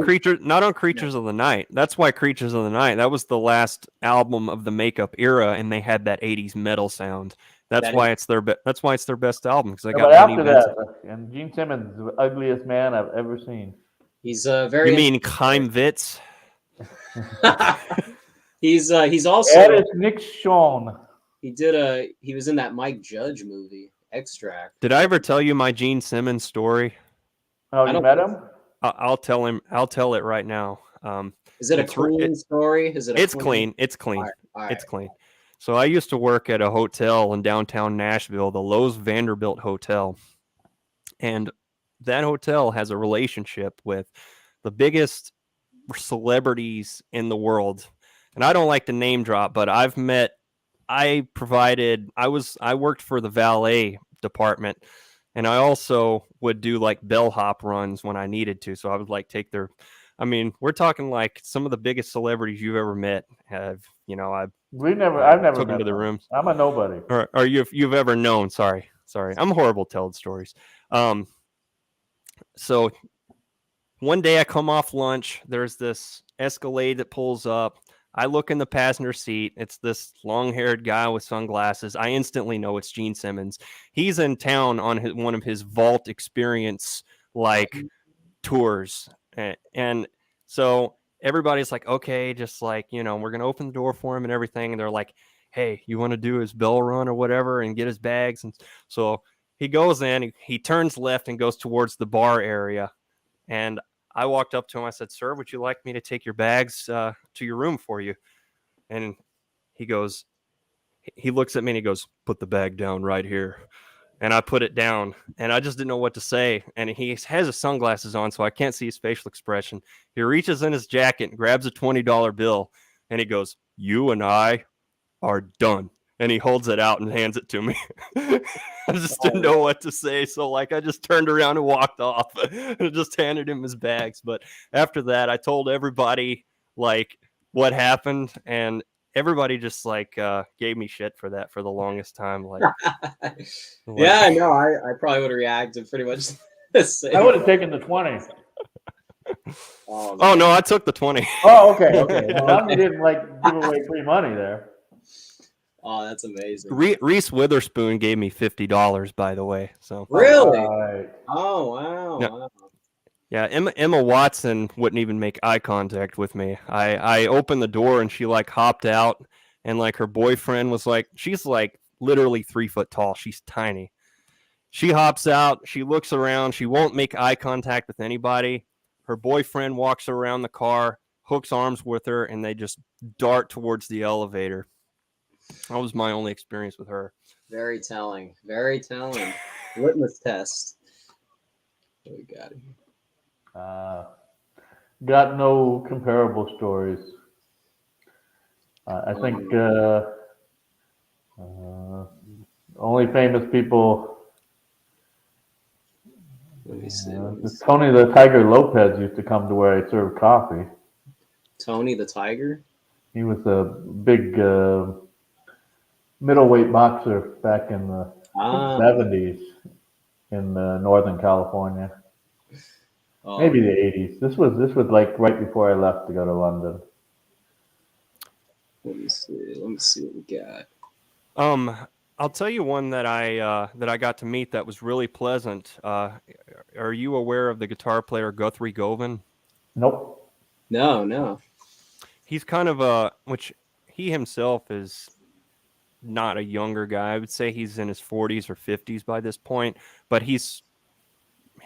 Creatures of the Night. That's why Creatures of the Night, that was the last album of the makeup era, and they had that 80s metal sound. That's why it's their best album, because they got Vinnie Vincent. And Gene Simmons is the ugliest man I've ever seen. He's very. You mean Chaim Witz? He's also. That is Nick Shawn. He was in that Mike Judge movie, Extract. Did I ever tell you my Gene Simmons story? Oh, you met him? I'll tell him. I'll tell it right now. Is it a clean story? It's clean. It's clean. All right. It's clean. So I used to work at a hotel in downtown Nashville, the Lowe's Vanderbilt Hotel, and that hotel has a relationship with the biggest celebrities in the world. And I don't like to name drop, but I worked for the valet department, and I also would do like bellhop runs when I needed to. So I would take we're talking like some of the biggest celebrities you've ever met have, I've never took them to the rooms. I'm a nobody. Or you've ever known. Sorry. I'm horrible telling stories. So one day I come off lunch, there's this Escalade that pulls up. I look in the passenger seat. It's this long-haired guy with sunglasses. I instantly know it's Gene Simmons. He's in town on one of his Vault Experience tours. And so everybody's like, okay, just we're going to open the door for him and everything. And they're like, hey, you want to do his bell run or whatever and get his bags? And so he goes in, he turns left and goes towards the bar area. And I walked up to him. I said, sir, would you like me to take your bags to your room for you? And he looks at me and he goes, put the bag down right here. And I put it down, and I just didn't know what to say. And he has his sunglasses on, so I can't see his facial expression. He reaches in his jacket and grabs a $20 bill, and he goes, you and I are done. And he holds it out and hands it to me. I just didn't know what to say. So I just turned around and walked off and just handed him his bags. But after that, I told everybody what happened, and everybody just gave me shit for that for the longest time. Yeah, no, I probably would have reacted pretty much the same. I would have taken the 20. Oh no, I took the 20. Oh, okay. Well, you didn't give away free money there. Oh, that's amazing. Reese Witherspoon gave me $50, by the way. So really? Right. Oh, wow. Yeah. Wow. Yeah, Emma Watson wouldn't even make eye contact with me. I opened the door and she like hopped out, and like her boyfriend was like, she's like literally 3 foot tall. She's tiny. She hops out. She looks around. She won't make eye contact with anybody. Her boyfriend walks around the car, hooks arms with her, and they just dart towards the elevator. That was my only experience with her. Very telling. Very telling. Litmus test. What we got here? Got no comparable stories. I think only famous people. Let me see. Tony the Tiger Lopez used to come to where I served coffee. Tony the Tiger? He was a big middleweight boxer back in the 70s in Northern California. Oh, maybe the 80s. This was like right before I left to go to London. let me see. Let me see what we got. I'll tell you one that I got to meet that was really pleasant. Are you aware of the guitar player Guthrie Govan? Nope. No. He's kind of which he himself is not a younger guy. I would say he's in his 40s or 50s by this point, but his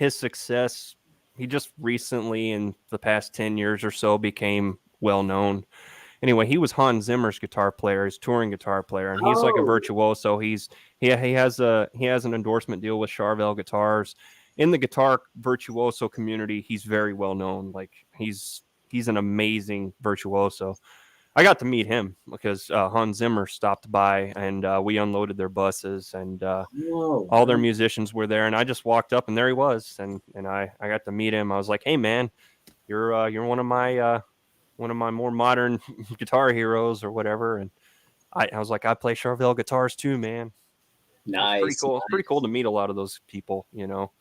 success, he just recently in the past 10 years or so became well known. Anyway, he was Hans Zimmer's guitar player, his touring guitar player, and he's like a virtuoso. He has an endorsement deal with Charvel Guitars. In the guitar virtuoso community, he's very well known. Like he's an amazing virtuoso. I got to meet him because Hans Zimmer stopped by and we unloaded their buses and all their musicians were there. And I just walked up and there he was. And I got to meet him. I was like, hey, man, you're one of my more modern guitar heroes or whatever. And I was like, I play Charvel guitars too, man. Nice. Pretty cool. Nice. Pretty cool to meet a lot of those people, you know?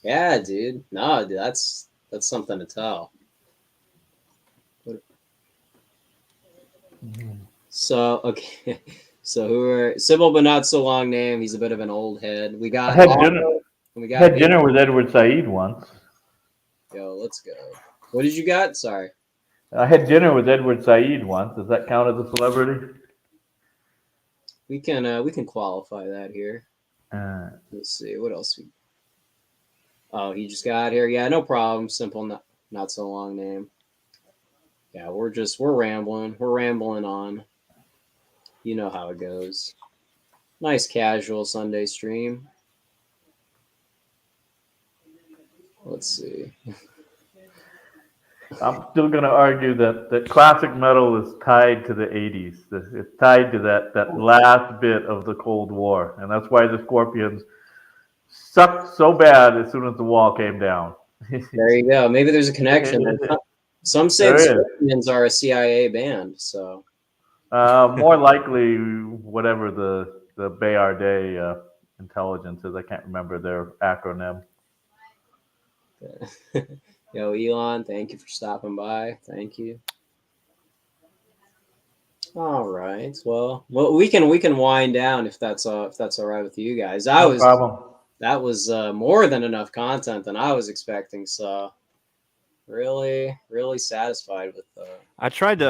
Yeah, dude. No, dude, that's something to tell. So, okay. So who are Sybil, but not so long name. He's a bit of an old head. We got had dinner with Edward Said once. Yo, let's go. What did you got? Sorry. I had dinner with Edward Said once. Does that count as a celebrity? We can qualify that here. Let's see. What else? Oh, he just got here. Yeah, no problem. Simple, not so long name. Yeah, we're rambling. We're rambling on. You know how it goes. Nice casual Sunday stream. Let's see. I'm still going to argue that classic metal is tied to the 80s. It's tied to that last bit of the Cold War. And that's why the Scorpions sucked so bad as soon as the wall came down. There you go. Maybe there's a connection. Some say the Scorpions are a CIA band, so. More likely, whatever the Bayard intelligence is. I can't remember their acronym. Yo, Elon, thank you for stopping by. Thank you. All right. Well, we can wind down if that's all right with you guys. No problem. That was more than enough content than I was expecting. So, really, really satisfied with. I tried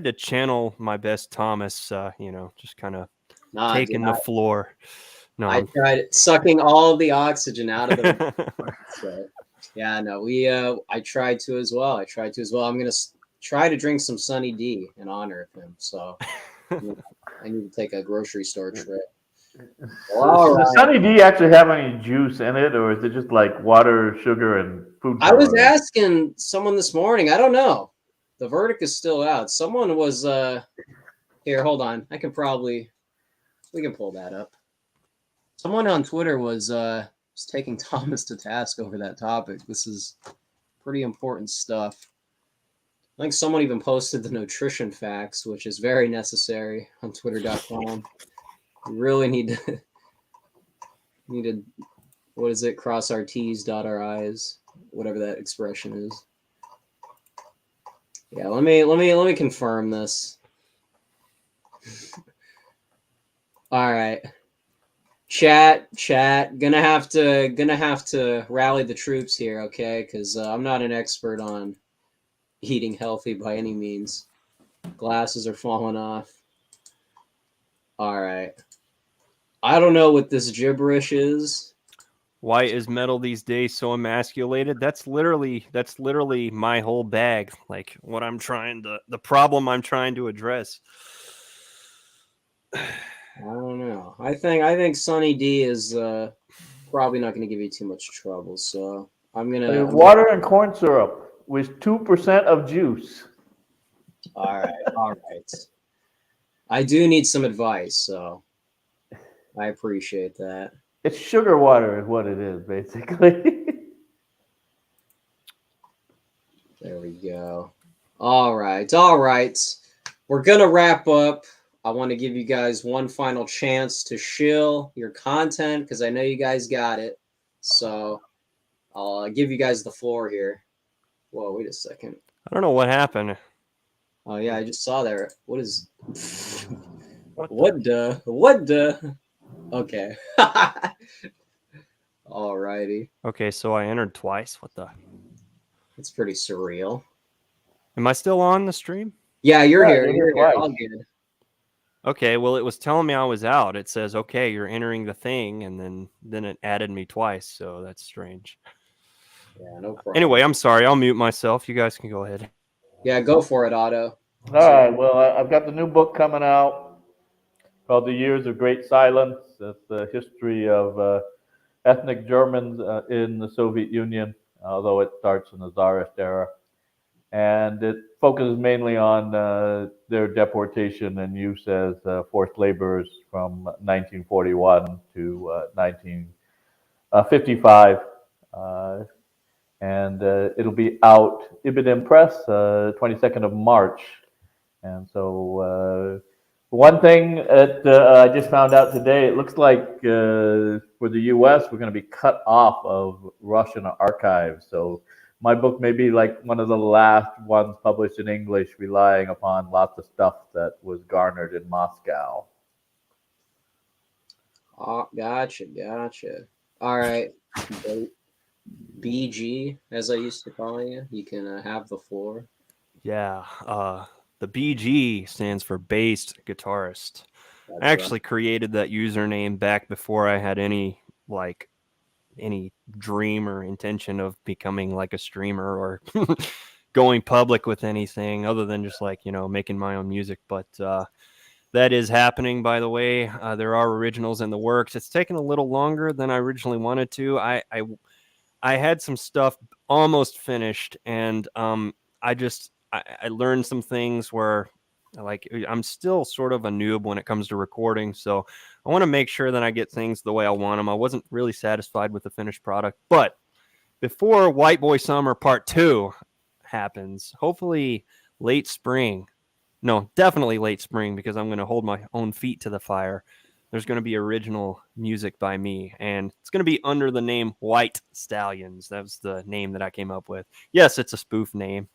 to channel my best Thomas. Just kind of taking the floor. No, I tried sucking all of the oxygen out of the. So, yeah, no, I tried to as well. I'm gonna try to drink some Sunny D in honor of him. So I need to take a grocery store trip. Well, does Sunny D actually have any juice in it, or is it just like water, sugar, and food coloring? I was asking someone this morning. I don't know. The verdict is still out. Someone was here. Hold on. We can pull that up. Someone on Twitter was taking Thomas to task over that topic. This is pretty important stuff. I think someone even posted the nutrition facts, which is very necessary on twitter.com. We really need to what is it? Cross our T's, dot our I's, whatever that expression is. Yeah, let me confirm this. All right. Chat, gonna have to rally the troops here, okay? Because I'm not an expert on eating healthy by any means. Glasses are falling off. All right. I don't know what this gibberish is. Why is metal these days so emasculated? That's literally my whole bag. Like what the problem I'm trying to address. I don't know. I think Sunny D is probably not going to give you too much trouble. So I'm gonna water and corn syrup with 2% of juice. All right. I do need some advice, so I appreciate that. It's sugar water is what it is, basically. There we go. All right. We're gonna wrap up. I want to give you guys one final chance to shill your content because I know you guys got it. So I'll give you guys the floor here. Whoa, wait a second. I don't know what happened. Oh yeah, I just saw there. What is? What the? Okay. Alrighty. Okay, so I entered twice. What the? It's pretty surreal. Am I still on the stream? Yeah, you're Yeah, here. you're You're here. twice. All good. Okay, well, it was telling me I was out. It says, okay, you're entering the thing, and then it added me twice, so that's strange. Yeah, no problem. Anyway, I'm sorry. I'll mute myself. You guys can go ahead. Yeah, go for it, Otto. All right. Well, I've got the new book coming out called "The Years of Great Silence." It's the history of ethnic Germans in the Soviet Union, although it starts in the Tsarist era, and it focuses mainly on their deportation and use as forced laborers from 1941 to 1955. And it'll be out Ibidem Press 22nd of March. And so one thing that I just found out today, it looks like for the U.S. we're going to be cut off of Russian archives. So my book may be like one of the last ones published in English, relying upon lots of stuff that was garnered in Moscow. Oh, gotcha. All right. BG, as I used to call you, you can have the floor. Yeah, the BG stands for Based Guitarist. That's I actually created that username back before I had any dream or intention of becoming like a streamer or going public with anything other than just like, making my own music. But that is happening, by the way. There are originals in the works. It's taken a little longer than I originally wanted to. I had some stuff almost finished, and I learned some things where, like, I'm still sort of a noob when it comes to recording, so I want to make sure that I get things the way I want them. I wasn't really satisfied with the finished product, but before White Boy Summer Part 2 happens, hopefully late spring. No, definitely late spring, because I'm going to hold my own feet to the fire. There's going to be original music by me, and it's going to be under the name White Stallions. That was the name that I came up with. Yes, it's a spoof name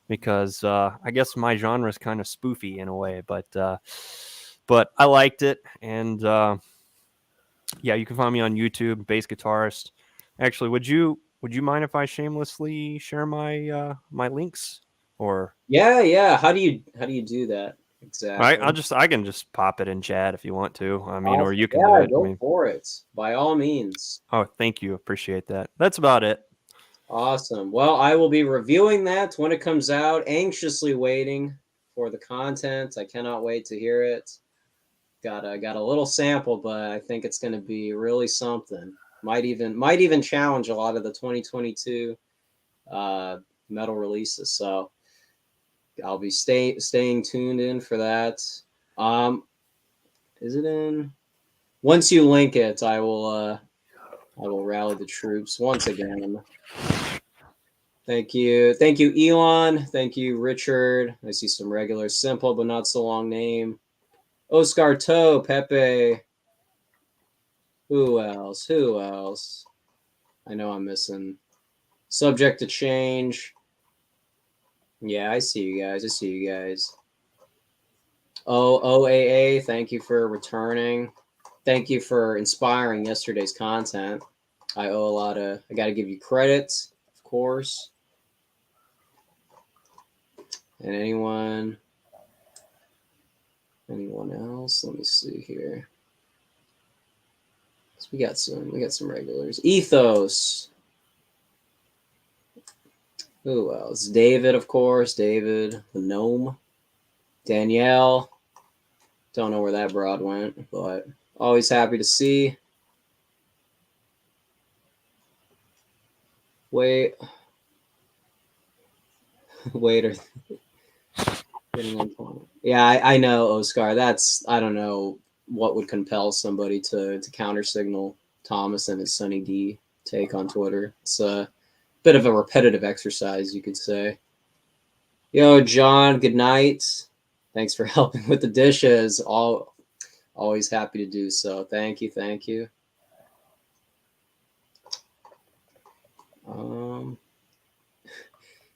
because I guess my genre is kind of spoofy in a way, but I liked it, and yeah, you can find me on YouTube, Bass Guitarist. Actually, would you mind if I shamelessly share my my links? Or yeah. How do you do that exactly? I can just pop it in chat if you want to. I mean, Awesome. or you can do it. Go for it, by all means. Oh, thank you. Appreciate that. That's about it. Awesome. Well, I will be reviewing that when it comes out. Anxiously waiting for the content. I cannot wait to hear it. Got a little sample, but I think it's going to be really something. Might even challenge a lot of the 2022 metal releases. So I'll be staying tuned in for that. Is it in? Once you link it, I will rally the troops once again. Thank you, Elon. Thank you, Richard. I see some regular, simple but not so long name. Oscar Toe, Pepe. Who else? I know I'm missing. Subject to change. Yeah, I see you guys. OAA, thank you for returning. Thank you for inspiring yesterday's content. I owe a lot of, I got to give you credit, of course. And anyone else? Let me see here. So we got some regulars. Ethos. Who else? David, of course. David, the gnome. Danielle. Don't know where that broad went, but always happy to see. Waiter. Yeah, I know, Oscar. That's, I don't know what would compel somebody to counter signal Thomas and his Sunny D take on Twitter. It's a bit of a repetitive exercise, you could say. Yo, John, good night. Thanks for helping with the dishes. Always happy to do so. Thank you.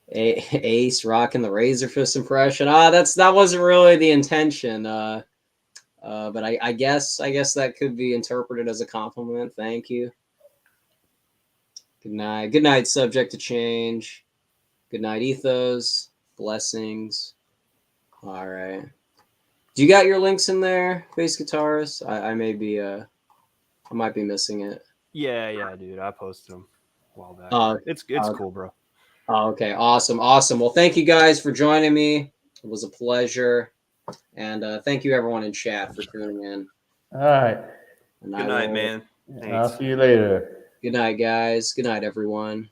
Ace rocking the Razor Fist impression. That wasn't really the intention. But I guess that could be interpreted as a compliment. Thank you. Good night. Good night, subject to change. Good night, Ethos. Blessings. All right. Do you got your links in there, bass guitarist? I might be missing it. Yeah, dude. I posted them a while back. It's cool, bro. Oh, okay. Awesome. Well, thank you guys for joining me. It was a pleasure. And thank you, everyone in chat, for tuning in. All right. And Good night, man. Thanks. I'll see you later. Good night, guys. Good night, everyone.